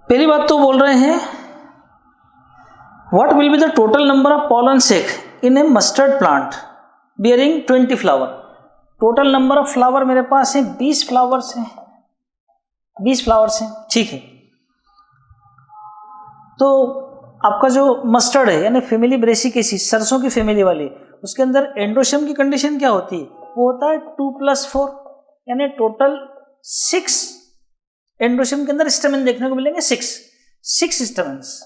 पहली बात तो बोल रहे हैं what will be the total number of pollen sac in A mustard plant bearing 20 flower. Total number of flower मेरे पास है 20 फ्लावर्स हैं, 20 फ्लावर्स हैं, ठीक है। तो आपका जो मस्टर्ड है यानी फैमिली ब्रेसिकेसी, सरसों की फैमिली वाली, उसके अंदर एंड्रोशियम की कंडीशन क्या होती है? वो होता है 2+4 यानी टोटल 6 एंड्रोशियम के अंदर स्टेमन देखने को मिलेंगे, 6 स्टेमन्स।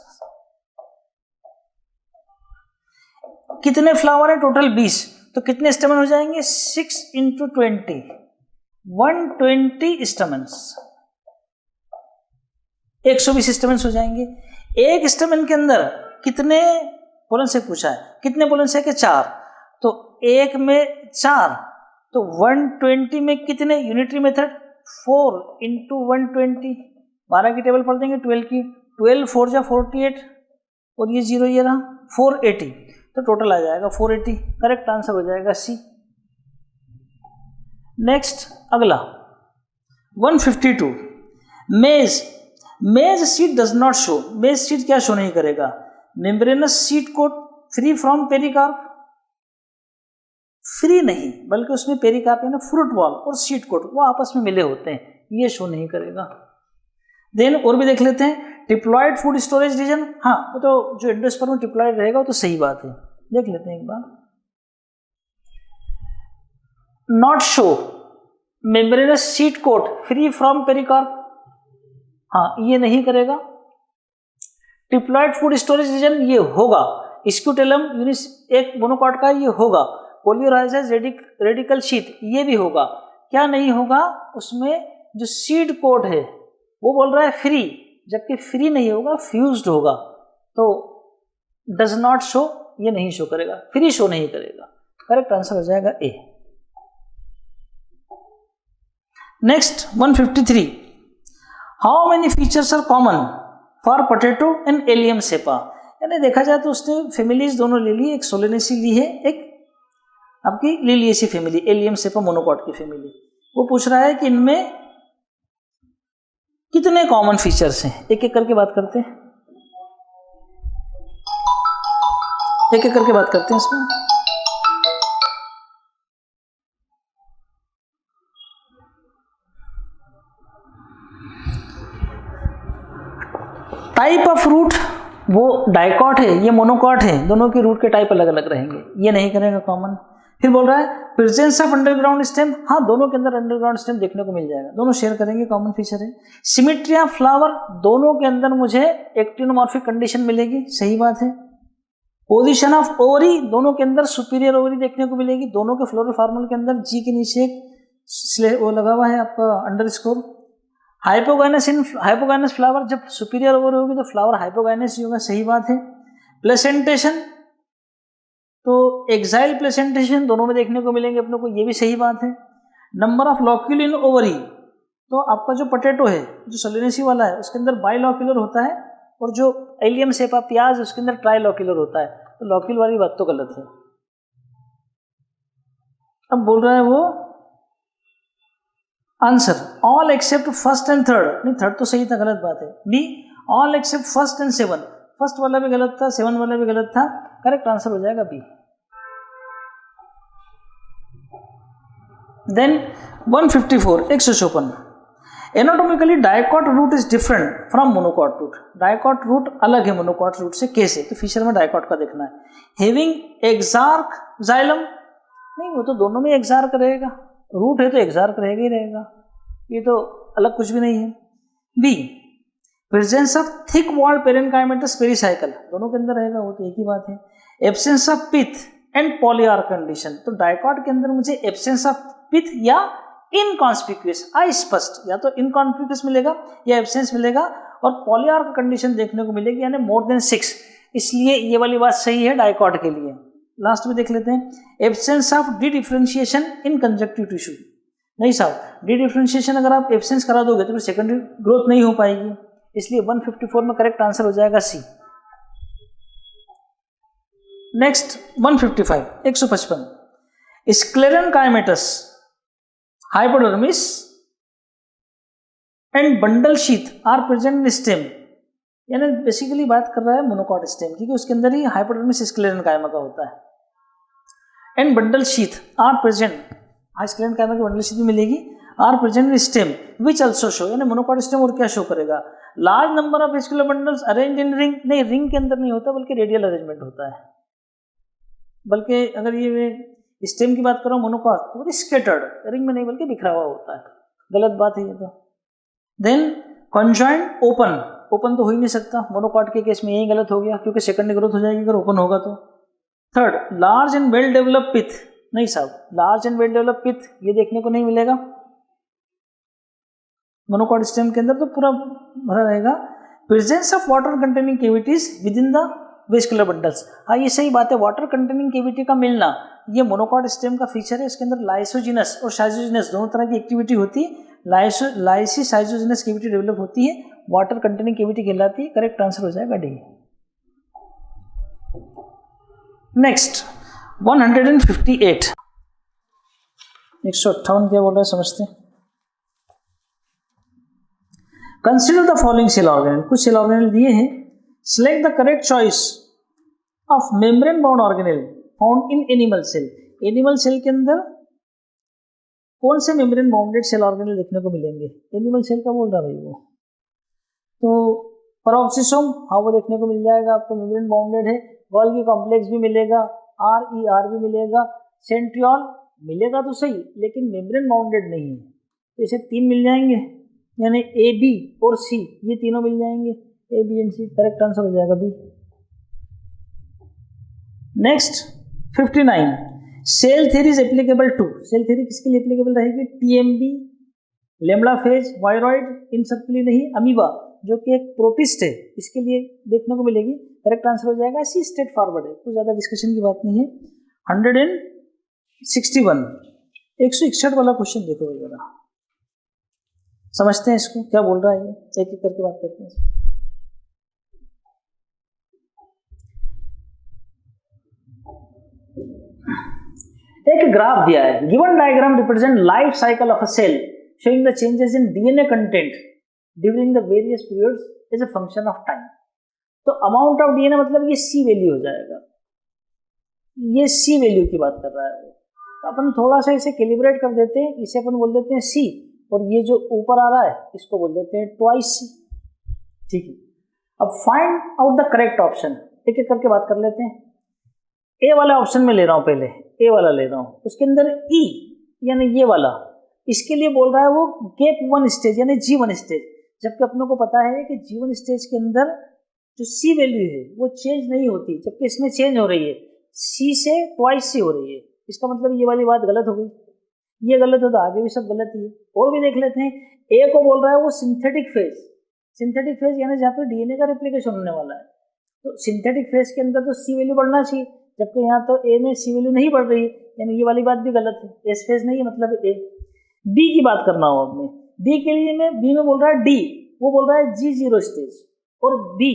कितने फ्लावर है? टोटल 20, तो कितने स्टेमन हो जाएंगे? 6 × 20 120 स्टेमन्स, 120 स्टेमन्स हो जाएंगे। एक स्टेमन के अंदर कितने पोलन सेक पूछा है, कितने पोलन सेक है? 4, तो एक में 4, तो 120 में कितने? यूनिटरी मेथड 4 × 120, 12 की टेबल पढ़ देंगे 12 की, 12 4 जा 48 और ये 0 ये रहा 480, तो टोटल आ जाएगा 480। करेक्ट आंसर हो जाएगा सी। नेक्स्ट अगला 152 maize seed does not show, maize seed क्या शो नहीं करेगा? Membranous seed coat free from pericarp, free नहीं बल्कि उसमें पेरिकार्प है ना, फ्रूट बॉल और सीट कोट वो आपस में मिले होते हैं, ये शो नहीं करेगा। देन और भी देख लेते हैं, डिप्लॉयड फूड स्टोरेज रीजन, हाँ वो तो जो एंडोस्पर्म में डिप्लॉयड रहेगा वो तो सही बात है, देख लेते हैं एक बार। Not show membranous seed coat free from pericarp, हाँ ये नहीं करेगा। डिप्लॉयड फूड स्टोरेज रीजन ये होगा, स्क्यूटेलम यूनिस एक मोनोकॉट का ये होगा, पोलियोराइजेज रेडिकल शीट ये भी होगा। क्या नहीं होगा? उसमें जो सीड कोट है वो बोल रहा है फ्री, जबकि फ्री नहीं होगा, फ्यूज्ड होगा, तो डज नॉट शो ये नहीं शो करेगा, फ्री शो नहीं करेगा। करेक्ट आंसर हो जाएगा A. Next 153 how many features are common for potato and Allium cepa, यानी देखा जाए तो उसने फैमिलीज दोनों ले ली, एक सोलेनेसी ली है, एक आपकी Liliaceae family, Allium cepa monocot की फैमिली। वो पूछ रहा है कि इनमें कितने कॉमन फीचर्स हैं, एक एक करके बात करते हैं, एक एक करके बात करते हैं इसमें। टाइप ऑफ रूट वो डाइकॉट है, ये मोनोकॉट है, दोनों के रूट के टाइप अलग अलग रहेंगे, ये नहीं करेगा कॉमन। फिर बोल रहा है प्रेजेंस ऑफ अंडरग्राउंड स्टेम, हाँ दोनों के अंदर अंडरग्राउंड स्टेम देखने को मिल जाएगा, दोनों शेयर करेंगे, कॉमन फीचर है। सिमेट्री ऑफ फ्लावर, दोनों के अंदर मुझे एक्टिनोमॉर्फिक कंडीशन मिलेगी, सही बात है। पोजीशन ऑफ ओवरी, दोनों के अंदर सुपीरियर ओवरी देखने को मिलेगी, दोनों के फ्लोरोफॉर्मल के अंदर जी के नीचे एक वो लगा हुआ है आपका अंडरस्कोर। हाइपोगाइनस फ्लावर, जब सुपीरियर ओवर होगी तो फ्लावर हाइपोगाइनस ही होगा, सही बात है। प्लेसेंटेशन, तो एक्साइल प्लेसेंटेशन दोनों में देखने को मिलेंगे अपने को, ये भी सही बात है। Number of locule in ovary, तो आपका जो पोटैटो है जो सोलेनेसी वाला है उसके अंदर बाइलॉक्यूलर होता है, और जो एलियम सेपा प्याज उसके अंदर ट्राइलॉक्यूलर होता है, तो लॉक्यूल वाली बात तो गलत है। अब बोल रहा है वो answer all except first and third, नहीं थर्ड तो सही था, गलत बात है। Be all except first and seven, first वाला भी गलत था, सेवन वाला भी गलत था, करेक्ट आंसर हो जाएगा B. Then 154 154 anatomically dicot root is different from monocot root, dicot root अलग है मोनोकॉट रूट से, कैसे? तो फिशर में डायकॉट का देखना है। हैविंग एक्सार्क जाइलम, नहीं वो तो दोनों में एक्सार्क रहेगा, रूट है तो एक्सार्क रहेगा ही रहेगा, ये तो अलग कुछ भी नहीं है। B presence of thick walled parenchymatous pericycle, दोनों के अंदर रहेगा, वो तो एक ही बात है। Absence of pith and polyarch condition, तो डायकॉट के अंदर मुझे एब्सेंस ऑफ पिथ या इनकॉन्स्पिक्यूअस अस्पष्ट, या तो इनकॉन्स्पिक्यूअस मिलेगा या एब्सेंस मिलेगा, और पॉलीआर्क कंडीशन देखने को मिलेगी यानी मोर देन 6, इसलिए ये वाली बात सही है डायकॉट के लिए। लास्ट में देख लेते हैं, absence of D differentiation in conjunctive tissue, नहीं साहब डी डिफरेंशिएशन अगर आप एब्सेंस करा दोगे तो फिर सेकेंडरी ग्रोथ नहीं हो पाएगी, इसलिए 154 में करेक्ट आंसर हो जाएगा C. Next 155 155 sclerenchymatous hypodermis and bundle sheath are present in stem, यानी बेसिकली बात कर रहा है मोनोकॉट स्टेम, क्योंकि उसके अंदर ही हाइपोडर्मिस स्क्लेरेनकाइमा का होता है। And bundle sheath are present, sclerenchyma की बंडल शीथ भी मिलेगी, are present in stem which also show, यानी मोनोकॉट स्टेम और क्या शो करेगा? Large number of vascular bundles arrange in ring, नहीं रिंग के अंदर नहीं होता बल्कि रेडियल अरेंजमेंट होता है, बल्कि अगर ये स्टेम की बात करो मोनोकॉट तो स्केटर्ड, रिंग में नहीं बल्कि बिखरा हुआ होता है, गलत बात है ये तो। देन कॉन्जॉइंट ओपन, ओपन तो हो ही नहीं सकता, मोनोकॉट के केस में यही गलत हो गया क्योंकि सेकंड ग्रोथ हो जाएगी अगर ओपन होगा तो। Third large and well develop pith, नहीं साहब large and well develop pith ये देखने को नहीं मिलेगा मोनोकॉट स्टेम के अंदर, तो पूरा भरा रहेगा। Presence of water containing cavities with in the vascular bundles, हाँ ये सही बात है, वाटर कंटेनिंग कैविटी का मिलना ये मोनोकॉट स्टेम का फीचर है, इसके अंदर लाइसोजिनस और साइजोजिनस दोनों तरह की एक्टिविटी होती है, लाइसिसाइजोजिनस कैविटी डेवलप होती है, वाटर कंटेनिंग कैविटी कहलाती है, करेक्ट आंसर हो जाएगा डी। नेक्स्ट 158 158 क्या बोल रहा है समझते हैं। Consider the following cell organelle, कुछ सेल ऑर्गेनेल दिए हैं, select the correct choice of membrane bound organelle found in animal cell, animal cell के अंदर कौन से मेम्ब्रेन बाउंडेड सेल ऑर्गेनेल देखने को मिलेंगे? एनिमल सेल का बोल रहा भाई वो, तो पैरोक्सिसोम हाँ वो देखने को मिल जाएगा आपको, मेम्ब्रेन बाउंडेड है। गोल्गी कॉम्प्लेक्स भी मिलेगा, RER भी मिलेगा, सेंट्रियोल मिलेगा तो सही लेकिन मेम्ब्रेन बाउंडेड नहीं है, तो इसे 3 मिल जाएंगे, यानी A, B और C ये तीनों मिल जाएंगे, A, B and C, correct answer हो जाएगा B. Next 59 cell theory is applicable to, cell theory किसके लिए एप्लीकेबल रहेगी? TMB, लेमड़ा फेज, वायरॉइड, इन सब के लिए नहीं, अमीबा जो कि एक प्रोटिस्ट है इसके लिए देखने को मिलेगी, करेक्ट आंसर हो जाएगा सी, स्ट्रेट फॉरवर्ड है, कुछ ज़्यादा डिस्कशन की बात नहीं है। 161 161 वाला क्वेश्चन देखो जरा, समझते हैं इसको क्या बोल रहा है ये, एक एक करके बात करते हैं। एक ग्राफ दिया है, given diagram represent life cycle of a cell showing the changes in DNA content during the various periods as a function of time, तो अमाउंट ऑफ DNA मतलब ये C वैल्यू हो जाएगा, ये C वैल्यू की बात कर रहा है, तो अपन थोड़ा सा इसे कैलिब्रेट कर देते हैं, इसे अपन बोल देते हैं C, और ये जो ऊपर आ रहा है इसको बोल देते हैं ट्वाइस C, ठीक है। अब find out the correct option, एक एक करके बात कर लेते हैं। ए वाला ऑप्शन में ले रहा हूँ, पहले ए वाला ले रहा हूँ, उसके अंदर E यानी ये वाला, इसके लिए बोल रहा है वो गैप 1 स्टेज यानी G1 स्टेज, जबकि अपनों को पता है कि G1 स्टेज के अंदर जो C वैल्यू है वो चेंज नहीं होती, जबकि इसमें चेंज हो रही है, C से ट्वाइस C हो रही है, इसका मतलब ये वाली बात गलत हो गई, ये गलत हो तो आगे भी सब गलत ही है। और भी देख लेते हैं, ए को बोल रहा है वो सिंथेटिक फेज, सिंथेटिक फेज यानी जहाँ पर DNA का रेप्लिकेशन होने वाला है, तो सिंथेटिक फेज के अंदर तो C वैल्यू बढ़ना चाहिए, जबकि यहाँ तो ए में C वैल्यू नहीं बढ़ रही है, यानी ये वाली बात भी गलत है, एस फेज नहीं है मतलब ए। बी की बात करना हो अपने, बी के लिए मैं, बी में बोल रहा है डी, वो बोल रहा है G0 स्टेज, और बी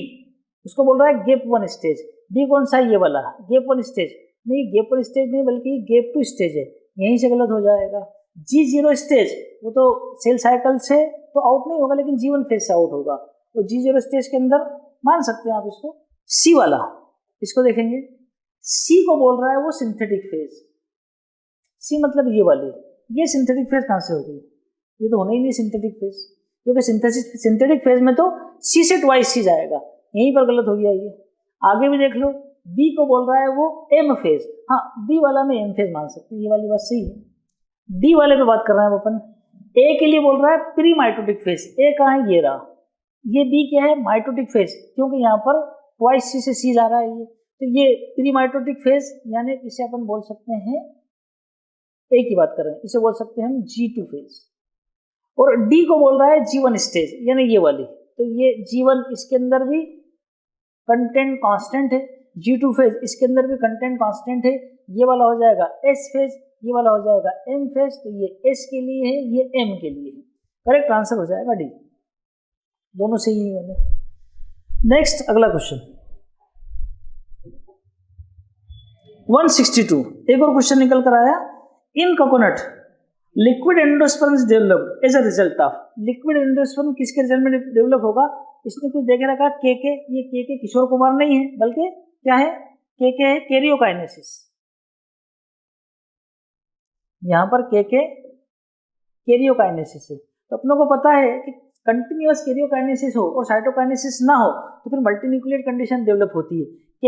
उसको बोल रहा है गैप 1 स्टेज। बी कौन सा है? ये वाला गैप 1 स्टेज नहीं, गैप 1 स्टेज नहीं बल्कि गैप 2 स्टेज है, यहीं से गलत हो जाएगा। G0 स्टेज वो तो सेल साइकिल से तो आउट नहीं होगा, लेकिन G1 फेज से आउट होगा, तो G0 स्टेज के अंदर मान सकते हैं आप इसको। सी वाला, इसको देखेंगे, सी को बोल रहा है वो सिंथेटिक फेज, सी मतलब ये वाली, ये सिंथेटिक फेज कहाँ से होगी? ये तो होना ही नहीं सिंथेटिक फेज, क्योंकि सिंथेटिक फेज में तो सी से ट्वाइस सी जाएगा, यहीं पर गलत हो गया ये। आगे भी देख लो, बी को बोल रहा है वो एम फेज, हाँ बी वाला में एम फेज मान सकते हैं, ये वाली बात सही है। डी वाले पे बात कर रहे हैं अपन, ए के लिए बोल रहा है प्री माइटोटिक फेज, ए कहाँ है? ये रहा, ये बी क्या है? माइटोटिक फेज, क्योंकि यहाँ पर ट्वाइस सी से सी जा रहा है ये, तो ये प्री माइटोटिक फेज, यानी इसे अपन बोल सकते हैं, ए की बात कर रहे हैं, इसे बोल सकते हैं हम G2 फेज। और डी को बोल रहा है G1 स्टेज, यानी ये वाली, तो ये G1 इसके अंदर भी कंटेंट कांस्टेंट है, G2 फेज इसके अंदर भी कंटेंट कांस्टेंट है, ये वाला हो जाएगा S फेज, ये वाला हो जाएगा M फेज, तो ये S के लिए है, ये M के लिए है, करेक्ट आंसर हो जाएगा डी, दोनों सही ही होने। नेक्स्ट अगला क्वेश्चन 162, एक और क्वेश्चन निकल कर आया। In coconut liquid endosperm is developed as a result of, liquid endosperm किसके रिजल्ट में डेवलप होगा? इसने कुछ देखे रखा के, ये के किशोर कुमार नहीं है, बल्कि क्या है? के है कैरियोकाइनेसिस, यहाँ पर के कैरियोकाइनेसिस है, तो अपनों को पता है कि कंटिन्यूअस कैरियोकाइनेसिस हो और साइटोकाइनेसिस ना हो तो फिर मल्टीन्यूक्लिएट कंडीशन डेवलप होती है।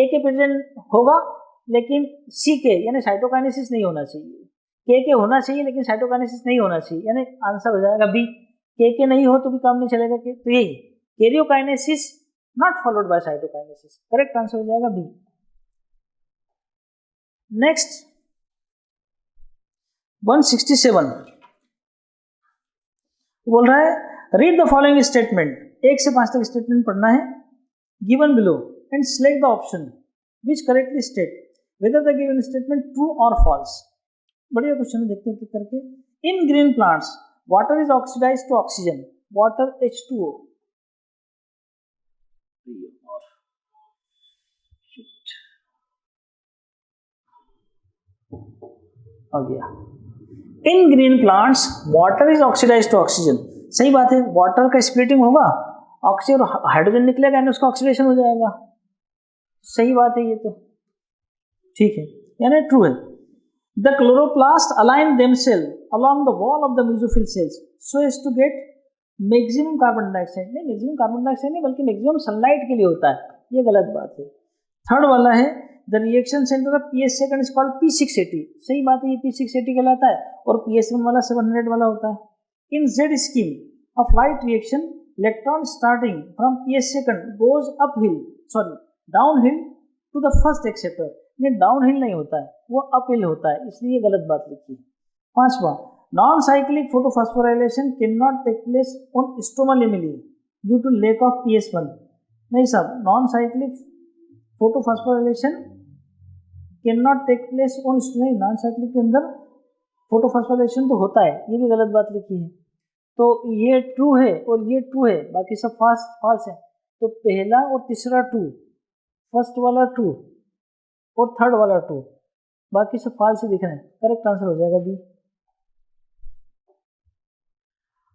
के प्रेजेंट होगा लेकिन सी के यानी साइटोकाइनेसिस नहीं होना चाहिए, के होना चाहिए लेकिन साइटोकाइनेसिस नहीं होना चाहिए, यानी आंसर हो जाएगा बी। के नहीं हो तो भी काम नहीं चलेगा, तो यही karyokinesis not followed by cytokinesis, correct answer हो जाएगा बी। नेक्स्ट 167 बोल रहा है रीड द फॉलोइंग स्टेटमेंट, 1 से 5 तक स्टेटमेंट पढ़ना है, given below and select the option which correctly state whether the given statement true or false। बढ़िया क्वेश्चन है, देखते हैं करके। In green plants water is oxidise to oxygen, water H2O, आ गया। In green plants water is oxidise to oxygen, सही बात है, वाटर का स्प्लिटिंग होगा, ऑक्सीजन और हाइड्रोजन निकलेगा यानी उसका ऑक्सीडेशन हो जाएगा, सही बात है ये तो, ठीक है, यानी ट्रू है। The chloroplast align themselves along the wall of the mesophyll cells so as to get maximum carbon dioxide, नहीं मैक्सिमम कार्बन डाइऑक्साइड नहीं बल्कि मैक्सिमम सनलाइट के लिए होता है, ये गलत बात है। थर्ड वाला है the reaction centre of pH second is called P680, सही बात है, ये P680 कहलाता है, और PS1 वाला 700 वाला होता है। In Z scheme of light reaction electron starting from PS second goes uphill, sorry downhill to the first acceptor, ये डाउनहिल नहीं होता है, वो अपहिल होता है, इसलिए गलत बात लिखी। पांचवा non cyclic photophosphorylation can not take place on stroma lamellae due to lack of PS1, नहीं साहब, non cyclic photophosphorylation can not take place on, नहीं नॉन साइक्लिक के अंदर फोटोफॉस्फोराइलेशन तो होता है, ये भी गलत बात लिखी है, तो ये ट्रू है और ये ट्रू है, बाकी सब फॉल्स है, तो पहला और तीसरा ट्रू, फर्स्ट वाला ट्रू और थर्ड वाला ट्रू, बाकी सब फॉल्स ही दिख रहे हैं, करेक्ट आंसर हो जाएगा B.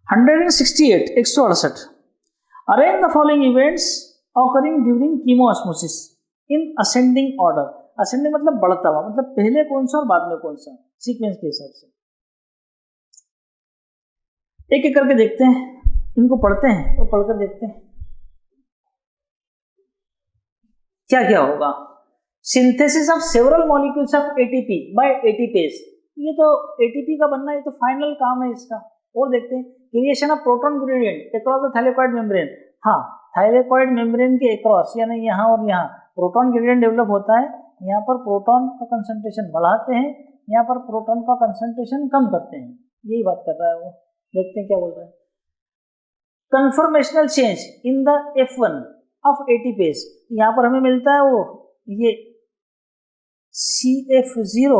168 168 arrange the following events occurring during chemiosmosis in ascending order, ascending मतलब बढ़ता हुआ, मतलब पहले कौन सा और बाद में कौन सा, सीक्वेंस के हिसाब से। एक एक करके देखते हैं, इनको पढ़ते हैं और पढ़कर देखते हैं क्या क्या होगा। Synthesis of several molecules of ATP by ATPase, ये तो एटीपी का बनना, ये तो फाइनल काम है इसका। और देखते हैं creation of proton gradient across the thylakoid membrane, हाँ थाइलेकॉइड मेम्ब्रेन के अक्रॉस यानी यहाँ और यहाँ प्रोटॉन ग्रेडियंट डेवलप होता है, यहाँ पर प्रोटॉन का कंसंट्रेशन बढ़ाते हैं, यहाँ पर प्रोटॉन का कंसंट्रेशन कम करते हैं, यही बात कर रहा है वो, देखते हैं क्या बोल रहा है। Conformational change in the F1 of ATPase, यहाँ पर हमें मिलता है वो ये CF0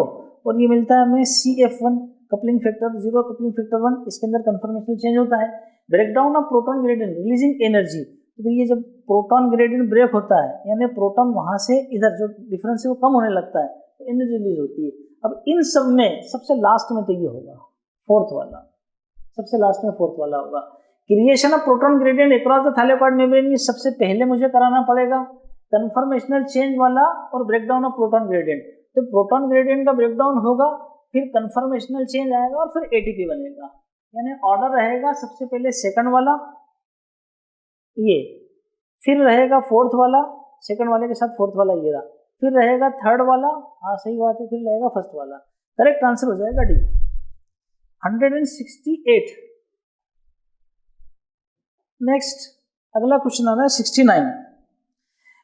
और ये मिलता है हमें CF1, coupling factor 0, coupling factor 1, इसके अंदर कन्फर्मेशनल चेंज होता है। Breakdown of proton gradient releasing energy, तो ये जब प्रोटॉन ग्रेडियंट ब्रेक होता है यानी प्रोटॉन वहां से इधर जो डिफरेंस है वो कम होने लगता है, तो एनर्जी रिलीज होती है। अब इन सब में सबसे लास्ट में तो ये होगा फोर्थ वाला, सबसे लास्ट में फोर्थ वाला होगा। Creation of proton gradient across the thylakoid membrane, ये सबसे पहले मुझे कराना पड़ेगा कन्फर्मेशनल चेंज वाला और ब्रेकडाउन ऑफ प्रोटॉन ग्रेडियंट। तो प्रोटॉन ग्रेडियंट का ब्रेकडाउन होगा, फिर कन्फर्मेशनल चेंज आएगा और फिर एटीपी बनेगा, यानी ऑर्डर रहेगा सबसे पहले सेकंड वाला ये, फिर रहेगा फोर्थ वाला, सेकंड वाले के साथ फोर्थ वाला ये रहा, फिर रहेगा थर्ड वाला, हाँ सही बात है, फिर रहेगा फर्स्ट वाला। करेक्ट आंसर हो जाएगा डी 168। नेक्स्ट अगला क्वेश्चन आ रहा है 69।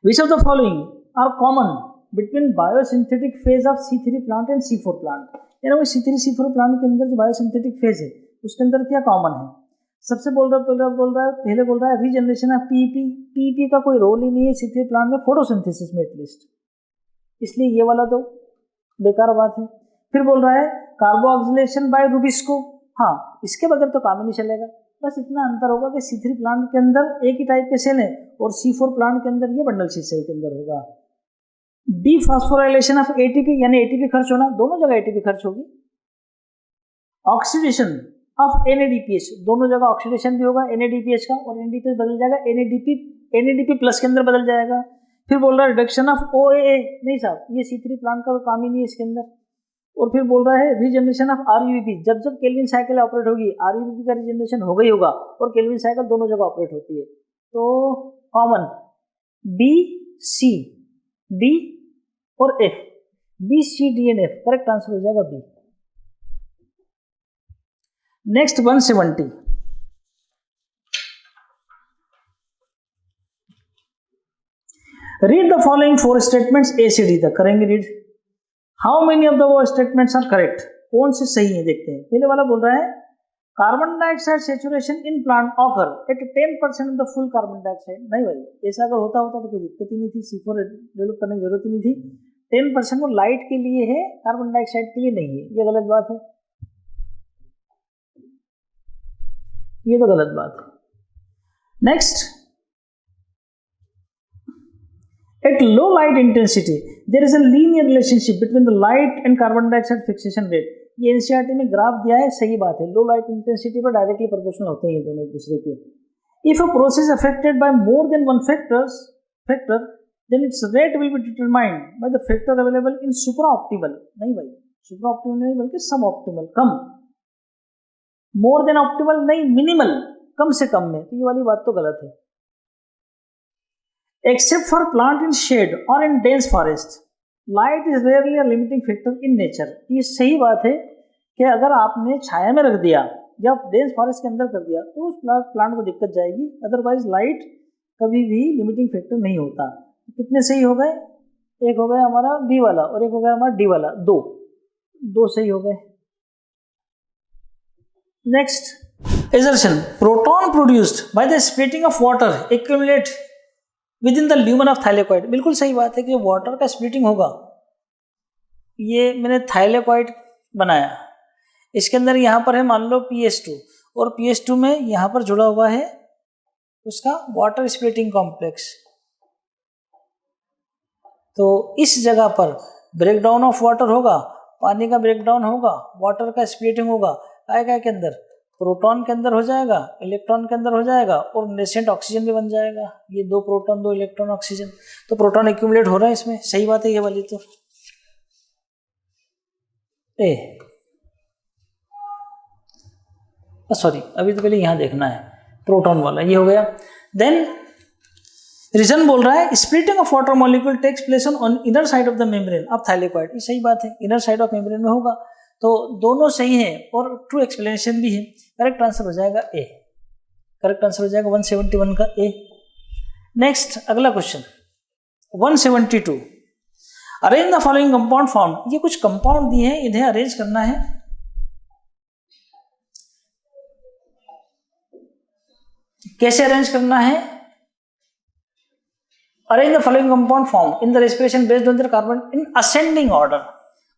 Which of the following are common between biosynthetic phase of C3 plant and C4 plant, यानी वो C3 C4 प्लांट के अंदर जो बायोसिंथेटिक फेज है उसके अंदर क्या कॉमन है। सबसे पहले बोल रहा है रीजनरेशन ऑफ पीईपी का कोई रोल ही नहीं है C3 प्लांट में फोटोसिंथेसिस में एटलीस्ट, इसलिए ये वाला तो बेकार बात है। फिर बोल रहा है कार्बोऑक्सिलेशन बाय रूबिस्को, हाँ इसके बगैर तो काम ही नहीं चलेगा, बस इतना अंतर होगा कि C3 प्लांट के अंदर एक ही टाइप के सेल है और C4 प्लांट के अंदर ये बंडल शीट सेल के अंदर होगा। डीफॉस्फोराइलेशन ऑफ एटीपी, यानी एटीपी खर्च होना, दोनों जगह एटीपी खर्च होगी। ऑक्सीडेशन ऑफ NADPH, दोनों जगह ऑक्सीडेशन भी होगा NADPH का, और NADPH बदल जाएगा NADP प्लस के अंदर बदल जाएगा। फिर बोल रहा है रिडक्शन ऑफ OAA, नहीं साहब ये C3 प्लांट का काम ही नहीं है इसके अंदर। और फिर बोल रहा है रीजनरेशन ऑफ RUBP, जब जब केल्विन साइकिल ऑपरेट होगी RUBP का रीजनरेशन होगा ही होगा, और केल्विन साइकिल दोनों जगह ऑपरेट होती है। तो कॉमन B, C, D और F, B, C, D and F, correct answer हो जाएगा B। Next 170। Read the following 4 statements A से D तक, करेंगे read. How many of the वो स्टेटमेंट्स आर करेक्ट, कौन से सही है देखते हैं। पहले वाला बोल रहा है carbon dioxide saturation in plant occur eight 10% of the full carbon dioxide. नहीं भाई, ऐसा अगर होता तो कोई दिक्कत ही नहीं थी, C4 डेवलप करने की जरूरत ही नहीं थी। 10% वो लाइट के लिए है, कार्बन डाइऑक्साइड के लिए नहीं है, ये गलत बात है, ये तो गलत बात है। Next, at low light intensity there is a linear relationship between the light and carbon dioxide fixation rate, ये एनसीईआरटी में ग्राफ दिया है, सही बात है, लो लाइट इंटेंसिटी पर डायरेक्टली प्रोपोर्शनल होते हैं ये दोनों एक दूसरे के। If a process affected by more than one factor then its rate will be determined by the factor available in super optimal, नहीं भाई सुपर ऑप्टिमल नहीं बल्कि सब ऑप्टिमल, कम, मोर देन ऑप्टिमल नहीं, मिनिमल, कम से कम में, तो ये वाली बात तो गलत है। Except for plant in shade और in dense forest light is rarely a limiting factor in nature, ये सही बात है कि अगर आपने छाया में रख दिया या डेंस फॉरेस्ट के अंदर कर दिया तो उस प्लांट को दिक्कत जाएगी, अदरवाइज लाइट कभी भी लिमिटिंग फैक्टर नहीं होता। कितने सही हो गए, एक हो गया हमारा बी वाला और एक हो गया हमारा डी वाला, दो सही हो गए। Next, assertion proton produced by the splitting of water accumulate with in the lumen of thylakoid, बिल्कुल सही बात है कि वाटर का स्प्लिटिंग होगा। ये मैंने थाइलेकॉइड बनाया, इसके अंदर यहाँ पर है मान लो PS2 और PS2 में यहाँ पर जुड़ा हुआ है उसका वाटर स्प्लिटिंग कॉम्प्लेक्स, तो इस जगह पर ब्रेकडाउन ऑफ वाटर होगा, पानी का ब्रेकडाउन होगा, वाटर का स्प्लिटिंग होगा, आएगा के अंदर प्रोटॉन के अंदर हो जाएगा, इलेक्ट्रॉन के अंदर हो जाएगा और नेसेंट ऑक्सीजन भी बन जाएगा, ये 2 प्रोटॉन 2 इलेक्ट्रॉन ऑक्सीजन, तो प्रोटॉन एक्यूमुलेट हो रहा है इसमें, सही बात है ये वाली तो सॉरी अभी तो पहले यहाँ देखना है प्रोटॉन वाला, ये हो गया। देन रीजन बोल रहा है splitting of water molecule takes place on inner side of the membrane of thylakoid, ये सही बात है, इनर साइड ऑफ मेम्ब्रेन में होगा, तो दोनों सही हैं और ट्रू एक्सप्लेनेशन भी है। करेक्ट आंसर हो जाएगा ए, करेक्ट आंसर हो जाएगा 171 का ए। नेक्स्ट अगला question 172, arrange the following compound form, ये कुछ कंपाउंड दिए हैं, इन्हें अरेंज करना है। कैसे अरेंज करना है, arrange the following compound form in the respiration based on the carbon in ascending order,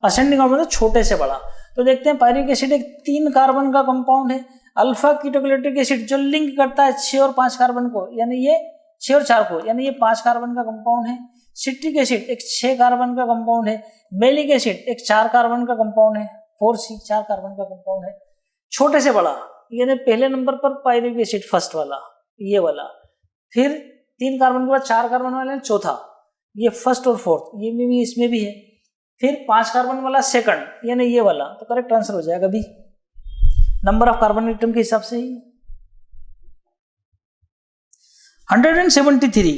ascending order मतलब छोटे से बड़ा, तो देखते हैं पायरुविक एसिड एक 3 कार्बन का कंपाउंड है। अल्फा कीटोक्लेटिक एसिड जो लिंक करता है 6 और 5 कार्बन को, यानी ये 6 और 4 को, यानी ये 5 कार्बन का कंपाउंड है। सिट्रिक एसिड एक 6 कार्बन का कंपाउंड है। मेलिक एसिड एक 4 कार्बन का कंपाउंड है, 4C 4 कार्बन का कंपाउंड है। छोटे से बड़ा, यानी पहले नंबर पर पायरुविक एसिड फर्स्ट वाला, ये वाला, फिर 3 कार्बन के बाद 4 कार्बन वाला चौथा, ये फर्स्ट और फोर्थ, ये भी इसमें भी है। फिर 5 कार्बन वाला सेकंड, यानी ये वाला, तो करेक्ट आंसर हो जाएगा B, number of carbon atom के हिसाब से ही। 173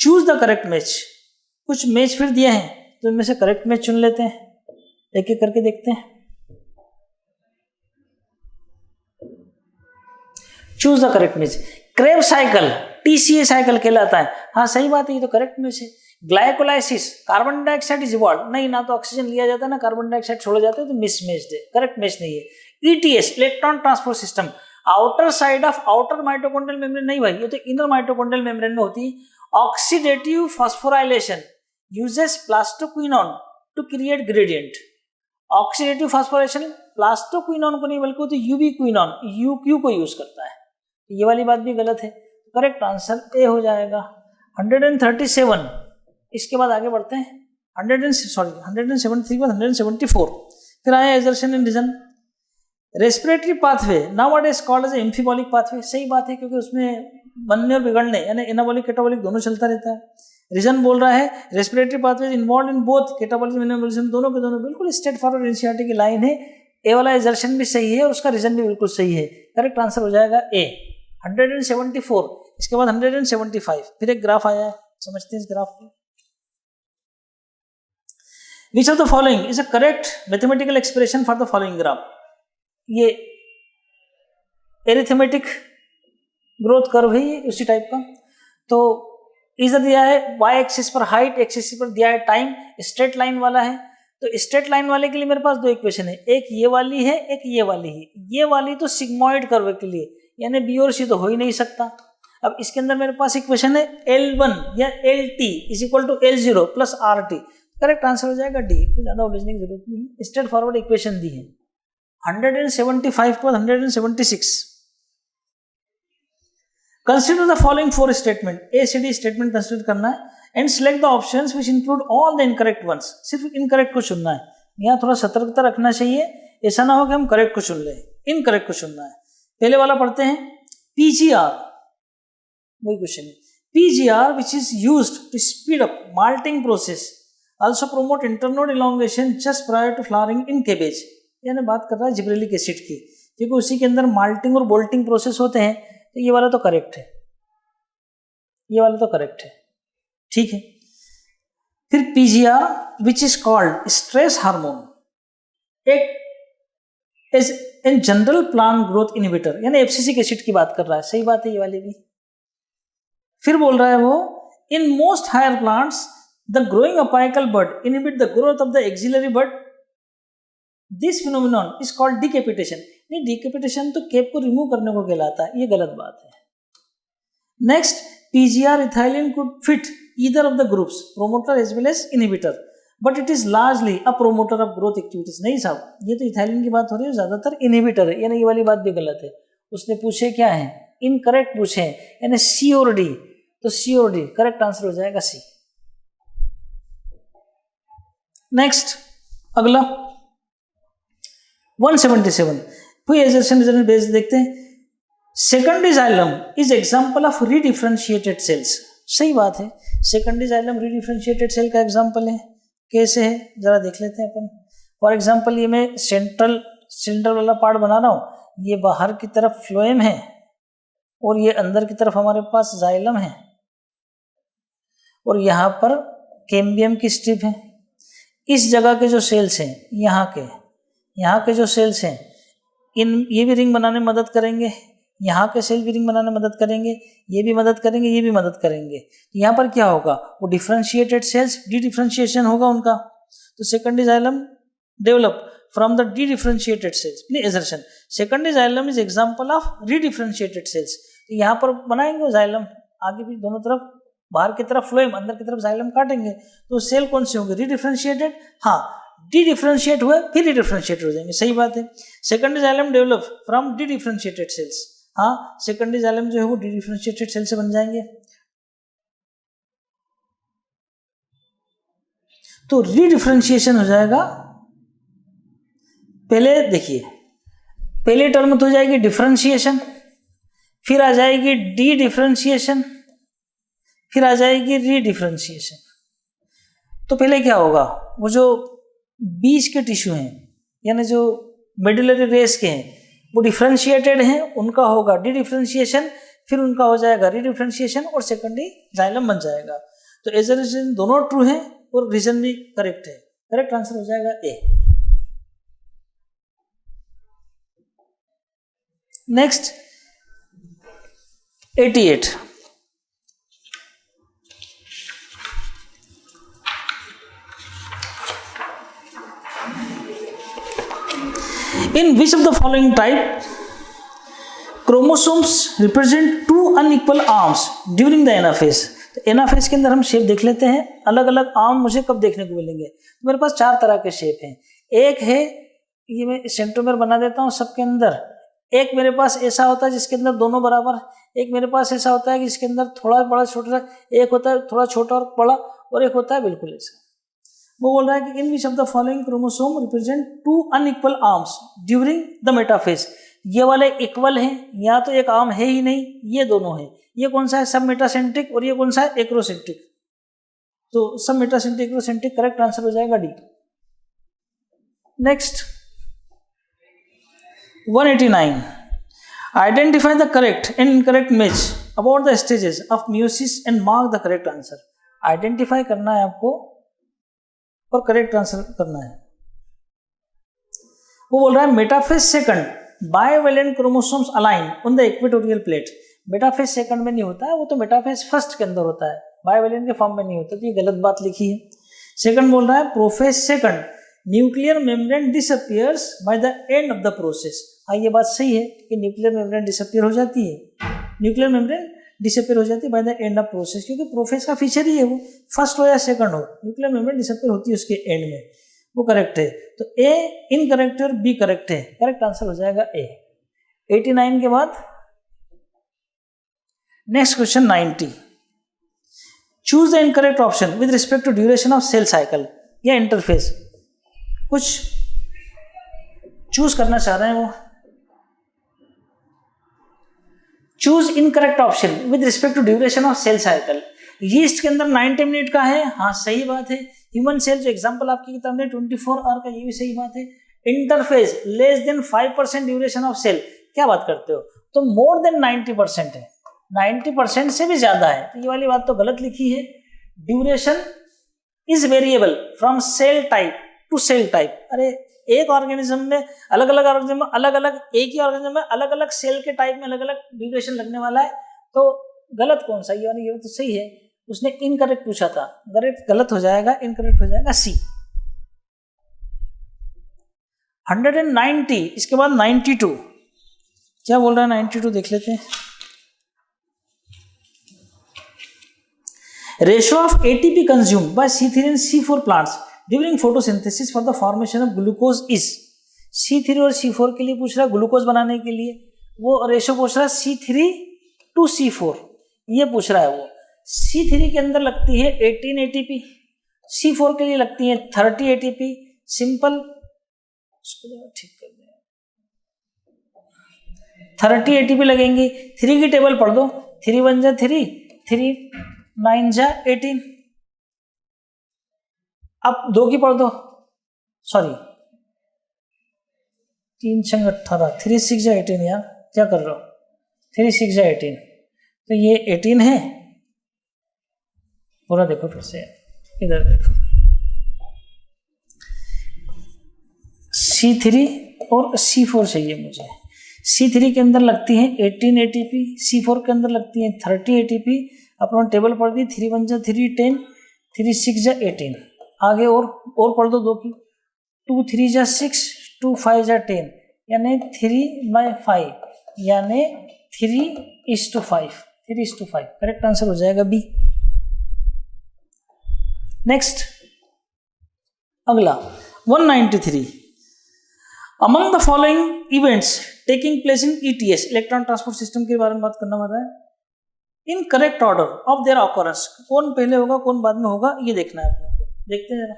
चूज द करेक्ट मैच। कुछ मैच फिर दिए हैं, तो इनमें से करेक्ट मैच चुन लेते हैं, एक एक करके देखते हैं। Choose the correct match. Krebs cycle TCA cycle कहलाता है। हाँ सही बात है, ये तो करेक्ट मैच है। Glycolysis, carbon dioxide is evolve, नहीं, ना तो ऑक्सीजन लिया जाता है ना कार्बन डाइऑक्साइड छोड़ा जाता है, तो मिसमैच्ड है, करेक्ट मैच नहीं है। ETS, electron transport system, outer side of outer mitochondrial membrane, नहीं भाई, ये तो इनर माइटोकॉन्ड्रियल मेम्ब्रेन में होती है। Oxidative phosphorylation uses plastoquinone to create gradient. Oxidative phosphorylation plastoquinone को नहीं बल्कि तो यूबी क्विनोन, UQ को यूज करता है, ये वाली बात भी गलत है। करेक्ट आंसर ए हो जाएगा। 137, इसके बाद आगे बढ़ते हैं। 173 बाद 174, फिर आया assertion and reason. Respiratory pathway nowadays called as amphibolic pathway, सही बात है, क्योंकि उसमें बनने और बिगड़ने यानी एनाबॉलिक कैटाबॉलिक दोनों चलता रहता है। रीजन बोल रहा है respiratory pathway involve in both catabolism and anabolism, दोनों के दोनों बिल्कुल स्ट्रेट फॉरवर्ड एनसीईआरटी की लाइन है। ए वाला एजर्शन भी सही है और उसका रीजन भी बिल्कुल सही है, करेक्ट आंसर हो जाएगा ए। 174, इसके बाद 175, फिर एक ग्राफ आया है, समझते हैं इस ग्राफ को। Which of the following is a correct mathematical expression for the following graph? ये एरिथमेटिक ग्रोथ कर्व है, ये उसी टाइप का। तो इधर दिया है वाई एक्सिस पर हाइट, एक्सिस पर दिया है टाइम, स्ट्रेट लाइन वाला है। तो स्ट्रेट लाइन वाले के लिए मेरे पास 2 इक्वेशन है, एक ये वाली है, एक ये वाली है। ये वाली तो सिग्मॉइड कर्व के लिए, यानी बी और सी तो हो ही नहीं सकता। अब इसके अंदर मेरे पास इक्वेशन है L1 या LT is equal to L0 plus RT, correct answer हो जाएगा डी, कुछ ज्यादा उलझने की जरूरत नहीं है, स्ट्रेट फॉरवर्ड इक्वेशन दी है। 175 के बाद 176, consider the following 4 statement, ACD statement consider करना है and select the options which include all the incorrect ones, सिर्फ इनकरेक्ट को चुनना है। यहाँ थोड़ा सतर्कता रखना चाहिए, ऐसा ना हो कि हम करेक्ट को चुन ले, इनकरेक्ट को चुनना है। पहले वाला पढ़ते हैं, PGR, वही क्वेश्चन है, PGR which is used to speed up malting process also promote internode elongation just prior to flowering in cabbage, यानी बात कर रहा है जिब्रेलिक एसिड की, क्योंकि उसी के अंदर माल्टिंग और बोल्टिंग प्रोसेस होते हैं। तो ये वाला तो करेक्ट है, ये वाला तो करेक्ट है, ठीक है। फिर PGR which is called stress hormone, एक is in general plant growth inhibitor, यानी एब्सिसिक एसिड की बात कर रहा है, सही बात है ये वाली भी। फिर बोल रहा है वो in most higher plants the growing apical bud inhibit the growth of the axillary bud, this phenomenon is called decapitation. नहीं, डिकैपिटेशन तो केप को रिमूव करने को कहलाता है, ये गलत बात है। Next, PGR ethylene could fit either of the groups, promoter as well as inhibitor, but it is largely a promoter of growth activities. नहीं साहब, ये तो इथाइलिन की बात हो रही है, ज्यादातर इनहिबिटर है, यानी ये वाली बात भी गलत है। उसने पूछे क्या है, इनकरेक्ट पूछे हैं, यानी C और D, तो C और D, करेक्ट आंसर हो जाएगा C। नेक्स्ट अगला 177, कोई एजर्शन रीजन बेस देखते हैं। Secondary xylem is example of redifferentiated cells, सही बात है, सेकेंडरी जाइलम रीडिफरेंशिएटेड सेल का एग्जांपल है। कैसे है जरा देख लेते हैं अपन। फॉर एग्जांपल ये मैं सेंट्रल सिलेंडर वाला पार्ट बना रहा हूँ, ये बाहर की तरफ फ्लोएम है और ये अंदर की तरफ हमारे पास जाइलम है, और यहाँ पर कैम्बियम की स्ट्रिप है। इस जगह के जो सेल्स हैं, यहाँ के जो सेल्स हैं, ये भी रिंग बनाने में मदद करेंगे, यहाँ के सेल भी रिंग बनाने में मदद करेंगे, ये भी मदद करेंगे, ये भी मदद करेंगे। यहाँ पर क्या होगा, वो डिफरेंशिएटेड सेल्स, डी डिफरेंशिएशन होगा उनका। तो secondary xylem develop from the dedifferentiated cells. Assertion, secondary xylem is example of redifferentiated cells. तो यहाँ पर बनाएंगे जाइलम, आगे भी दोनों तरफ, बाहर की तरफ फ्लोएम, अंदर की तरफ जाइलम काटेंगे, तो सेल कौन से होंगे, रीडिफरेंशिएटेड। हाँ, डी डिफ्रेंशिएट हुआ फिर डिफ्रेंशिएट हो जाएंगे, सही बात है। Secondary xylem develop from dedifferentiated cells, हाँ सेकेंडरी जाइलम जो है वो डी डिफ्रेंशिएटेड सेल से बन जाएंगे। तो रीडिफ्रेंशिएशन हो जाएगा, पहले देखिए पहली टर्म तो हो जाएगी डिफ्रेंशिएशन, फिर आ जाएगी डी डिफ्रेंशिएशन, फिर आ जाएगी रीडिफ्रेंशिएशन। तो पहले क्या होगा, वो जो बीच के टिश्यू हैं यानी जो मेडुलरी रेस के हैं वो डिफ्रेंशिएटेड हैं, उनका होगा डी डिफ्रेंशिएशन, फिर उनका हो जाएगा रीडिफ्रेंशिएशन और सेकेंडरी जाइलम बन जाएगा। तो एज अ रीजन दोनों ट्रू हैं और रीजन भी करेक्ट है, करेक्ट आंसर हो जाएगा A. Next 88, in which of the following type chromosomes represent two unequal arms during the anaphase. तो एनाफेज के अंदर हम शेप देख लेते हैं, अलग अलग आर्म मुझे कब देखने को मिलेंगे। तो मेरे पास 4 तरह के शेप हैं। एक है, ये मैं सेंट्रोमेर बना देता हूँ सबके अंदर, एक मेरे पास ऐसा होता है जिसके अंदर दोनों बराबर, एक मेरे पास ऐसा होता है कि जिसके अंदर थोड़ा बड़ा छोटा, एक होता है थोड़ा छोटा और बड़ा, और एक होता है बिल्कुल ऐसा। वो बोल रहा है कि in which of the following chromosome represent 2 unequal arms during the metaphase. ये वाले इक्वल हैं, यहाँ तो एक आर्म है ही नहीं, ये दोनों हैं। ये कौन सा है, सब मेटासेंट्रिक, और ये कौन सा है, एक्रोसेंट्रिक। तो सब मेटासेंट्रिक एक्रोसेंट्रिक, करेक्ट आंसर हो जाएगा D. Next 189, identify the correct and incorrect match about the stages of meiosis and mark the correct answer. Identify करना है आपको और करेक्ट आंसर करना है। वो बोल रहा है metaphase second bivalent chromosomes align on the equatorial plate. Metaphase second में नहीं होता है, वो तो मेटाफेज फर्स्ट के अंदर होता है, बाइवेलेंट के फॉर्म में नहीं होता, तो ये गलत बात लिखी है। सेकंड बोल रहा है prophase second nuclear membrane disappears by the end of the process. हाँ ये बात सही है कि न्यूक्लियर मेम्ब्रेन डिसअपियर हो जाती है, न्यूक्लियर मेम्ब्रेन डिसअपियर हो जाती है by the end of process, क्योंकि प्रोफेज का फीचर ही है वो, फर्स्ट हो या सेकंड हो, न्यूक्लियर मेम्ब्रेन डिसअपियर होती है उसके एंड में, वो करेक्ट है। तो ए इनकरेक्ट है और बी करेक्ट है, करेक्ट आंसर हो जाएगा ए। 89 के बाद next question 90, choose the incorrect option with respect to duration of cell cycle या इंटरफेस। कुछ चूज करना चाह रहे हैं वो, choose incorrect option with respect to duration of cell cycle. Yeast के अंदर 90 मिनट का है, हाँ सही बात है। ह्यूमन सेल जो एग्जांपल आपकी किताब में 24 आवर का, ये भी सही बात है। Interphase less than 5% duration of cell, क्या बात करते हो, तो मोर देन 90% है, 90% से भी ज्यादा है, तो ये वाली बात तो गलत लिखी है। Duration is variable from cell type to cell type. अरे एक ऑर्गेनिज्म में अलग अलग ऑर्गेनिज्म में अलग अलग, एक ही ऑर्गेनिज्म में अलग अलग सेल के टाइप में अलग अलग ड्यूरेशन लगने वाला है, तो गलत कौन सा, ये तो सही है। उसने इनकरेक्ट पूछा था, गलत हो जाएगा, इनकरेक्ट हो जाएगा सी। 190, इसके बाद 92, क्या बोल रहा है 92 देख लेते हैं। Ratio of ATP consumed by C3 and C4 plants during photosynthesis for the formation of glucose is. C3 और C4 के लिए पूछ रहा है, ग्लूकोज बनाने के लिए वो रेशियो पूछ रहा है C3 to C4, ये पूछ रहा है वो। C3 के अंदर लगती है 18 ATP, C4 के लिए लगती है 30 ATP। सिंपल, ठीक कर दें, 30 ATP लगेंगी। 3 की टेबल पढ़ दो, 3 1 जा 3, 3 9 जा 18। अब 2 की पढ़ दो, सॉरी 3 6 18, 3 6 जा 18, यार क्या कर रहे हो, 3 6 जा 18, तो ये 18 है पूरा। देखो फिर से इधर देखो, C3 और C4 चाहिए मुझे। C3 के अंदर लगती है 18 ATP, C4 के अंदर लगती है 30 ATP। अपना टेबल पढ़ दी, 3 1 जा 3 10, 3 6 जा 18। आगे और पढ़ दो 2 की, 2 3 जा 6, 2 5 जा 10, यानी 3/5, यानी 3:5, 3:5, करेक्ट आंसर हो जाएगा बी। नेक्स्ट अगला 193 among the following events taking place in ETS electron transport system के बारे में बात करना पड़ रहा है। In correct order of their occurrence, कौन पहले होगा कौन बाद में होगा ये देखना है अपने को। देखते हैं जरा,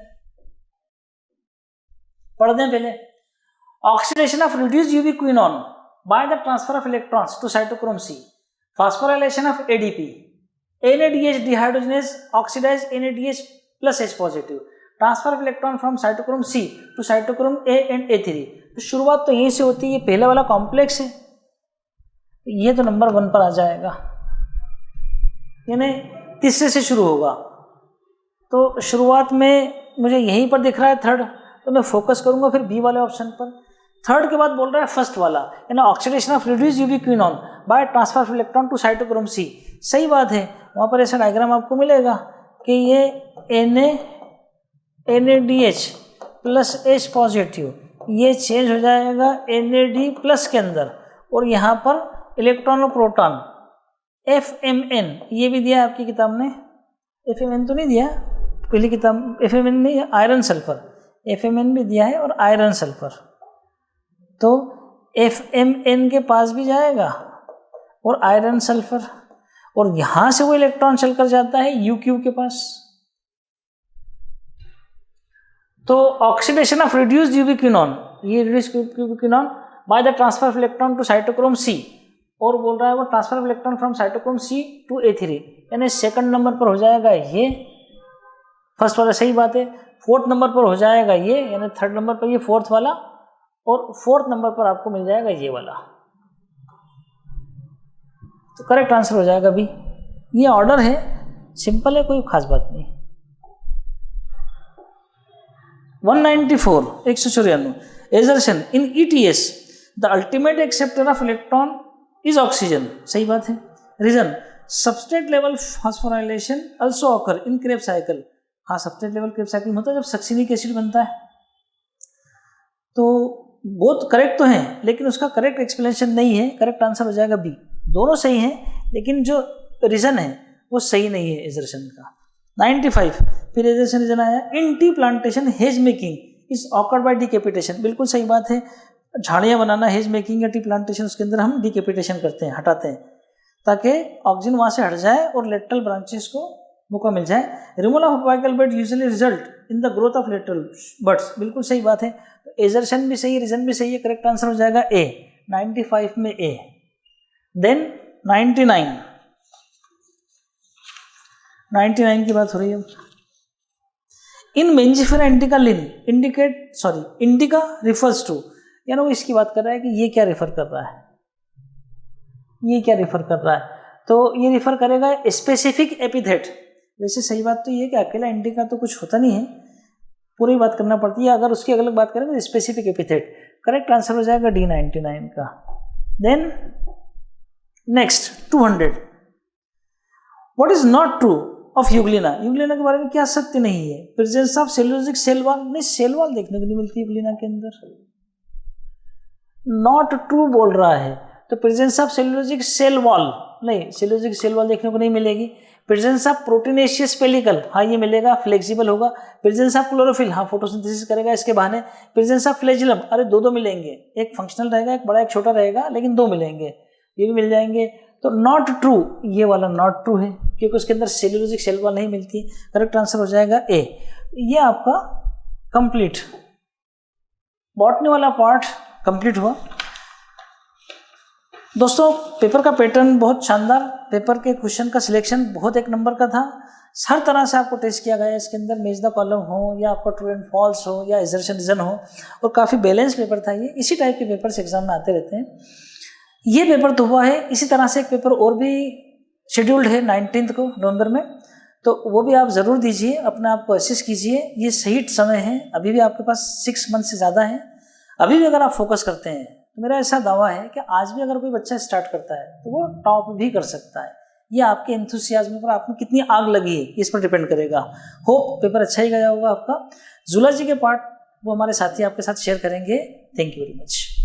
पढ़ दें पहले। Oxidation of reduced ubiquinone by the transfer of electrons to cytochrome C, phosphorylation of ADP, NADH dehydrogenase oxidise NADH plus H positive, transfer of electron from cytochrome C to cytochrome A and A3। तो शुरुआत तो यहीं से होती है, ये पहले वाला कॉम्प्लेक्स है, ये तो नंबर 1 पर आ जाएगा, यानी तीसरे से शुरू होगा। तो शुरुआत में मुझे यहीं पर दिख रहा है थर्ड, तो मैं फोकस करूंगा फिर बी वाले ऑप्शन पर। थर्ड के बाद बोल रहा है फर्स्ट वाला, यानी oxidation of reduced ubiquinone by transfer of electron to cytochrome C। सही बात है, वहाँ पर ऐसा डायग्राम आपको मिलेगा कि ये NADH प्लस H पॉजिटिव, ये चेंज हो जाएगा NAD प्लस के अंदर, और यहाँ पर इलेक्ट्रॉन और प्रोटॉन FMN, ये भी दिया आपकी किताब ने, FMN तो नहीं दिया पहली किताब, FMN नहीं, आयरन सल्फर, FMN भी दिया है और आयरन सल्फर। तो FMN के पास भी जाएगा और आयरन सल्फर, और यहाँ से वो इलेक्ट्रॉन चलकर जाता है UQ के पास। तो oxidation of reduced ubiquinone, ये reduced ubiquinone by the transfer of electron to cytochrome C, और बोल रहा है वो transfer of electron from cytochrome C to A3, यानी सेकंड नंबर पर हो जाएगा ये, फर्स्ट वाला सही बात है। फोर्थ नंबर पर हो जाएगा ये, यानी थर्ड नंबर पर ये फोर्थ वाला, और फोर्थ नंबर पर आपको मिल जाएगा ये वाला। तो करेक्ट आंसर हो जाएगा बी। ये ऑर्डर है, सिंपल है, कोई खास बात नहीं। 194 assertion in ETS the ultimate acceptor of electron is oxygen. सही बात है। Reason substrate level phosphorylation also occur in Kreb cycle. हाँ, सबस्ट्रेट लेवल क्रेब साइकिल में होता है जब सक्सिनिक एसिड बनता है। तो बहुत करेक्ट तो हैं, लेकिन उसका करेक्ट एक्सप्लेनेशन नहीं है। करेक्ट आंसर हो जाएगा बी। दोनों सही हैं, लेकिन जो रीजन है वो सही नहीं है एजर्शन का। 95 फिर एजर्शन रीजन आया, in tea plantation hedge making is occurred by decapitation. बिल्कुल सही बात है, झाड़ियाँ बनाना हेज मेकिंग या टी प्लांटेशन, उसके अंदर हम डिकेपिटेशन करते हैं, हटाते हैं, ताकि ऑक्सीजन वहाँ से हट जाए और लेटरल ब्रांचेस को मौका मिल जाए। Removal of apical bud usually result in the growth of lateral buds. बिल्कुल सही बात है, एजर्शन भी सही है, रीजन भी सही है। करेक्ट आंसर हो जाएगा ए, 95 में ए। देन 99 की बात हो रही है। In Mangifera indica Linn indica refers to, यानी वो इसकी बात कर रहा है कि ये क्या रेफर कर रहा है, ये क्या रेफर कर रहा है। तो ये रेफर करेगा स्पेसिफिक एपिथेट। वैसे सही बात तो ये है कि अकेला इंडिका तो कुछ होता नहीं है, पूरी बात करना पड़ती है। अगर उसकी अलग बात करें तो स्पेसिफिक एपिथेट। करेक्ट आंसर हो जाएगा डी 99 का। Then next 200 what is not true of Euglena. Euglena के बारे में क्या सत्य नहीं है। Presence of cellulosic cell wall, नहीं सेल वॉल देखने को नहीं मिलती यूग्लिना के अंदर। नॉट ट्रू बोल रहा है, तो presence of cellulosic cell wall नहीं, सेल्यूलोजिक सेल वॉल देखने को नहीं मिलेगी। प्रेजेंस ऑफ प्रोटीनेशियस पेलिकल, हाँ ये मिलेगा, फ्लेक्सिबल होगा। प्रेजेंस ऑफ क्लोरोफिल, हाँ फोटोसिंथेसिस करेगा इसके बहाने। प्रेजेंस ऑफ फ्लैजिलम, अरे दो मिलेंगे, एक फंक्शनल रहेगा, एक बड़ा एक छोटा रहेगा, लेकिन 2 मिलेंगे, ये भी मिल जाएंगे। तो नॉट ट्रू, ये वाला नॉट ट्रू है क्योंकि उसके अंदर सेल्यूलोजिक सेल वॉल नहीं मिलती। करेक्ट आंसर हो जाएगा ए। ये आपका कंप्लीट बॉटनी वाला पार्ट कंप्लीट हुआ। दोस्तों पेपर का पैटर्न बहुत शानदार, पेपर के क्वेश्चन का सिलेक्शन बहुत एक नंबर का था। हर तरह से आपको टेस्ट किया गया है इसके अंदर, मैच द कॉलम हो या आपका ट्रू एंड फॉल्स हो या एजर्शन रीजन हो, और काफ़ी बैलेंस पेपर था ये। इसी टाइप के पेपर्स एग्जाम में आते रहते हैं। ये पेपर तो हुआ है, इसी तरह से एक पेपर और भी शेड्यूल्ड है 19 को नवंबर में, तो वो भी आप ज़रूर दीजिए, अपने आप को असिस्ट कीजिए। ये सही समय है, अभी भी आपके पास 6 मंथ से ज़्यादा है। अभी भी अगर आप फोकस करते हैं तो मेरा ऐसा दावा है कि आज भी अगर कोई बच्चा स्टार्ट करता है तो वो टॉप भी कर सकता है। ये आपके एंथुसियाज्म पर, आप में कितनी आग लगी है इस पर डिपेंड करेगा। होप पेपर अच्छा ही गया होगा आपका। जूलॉजी के पार्ट वो हमारे साथी आपके साथ शेयर करेंगे। Thank you very much.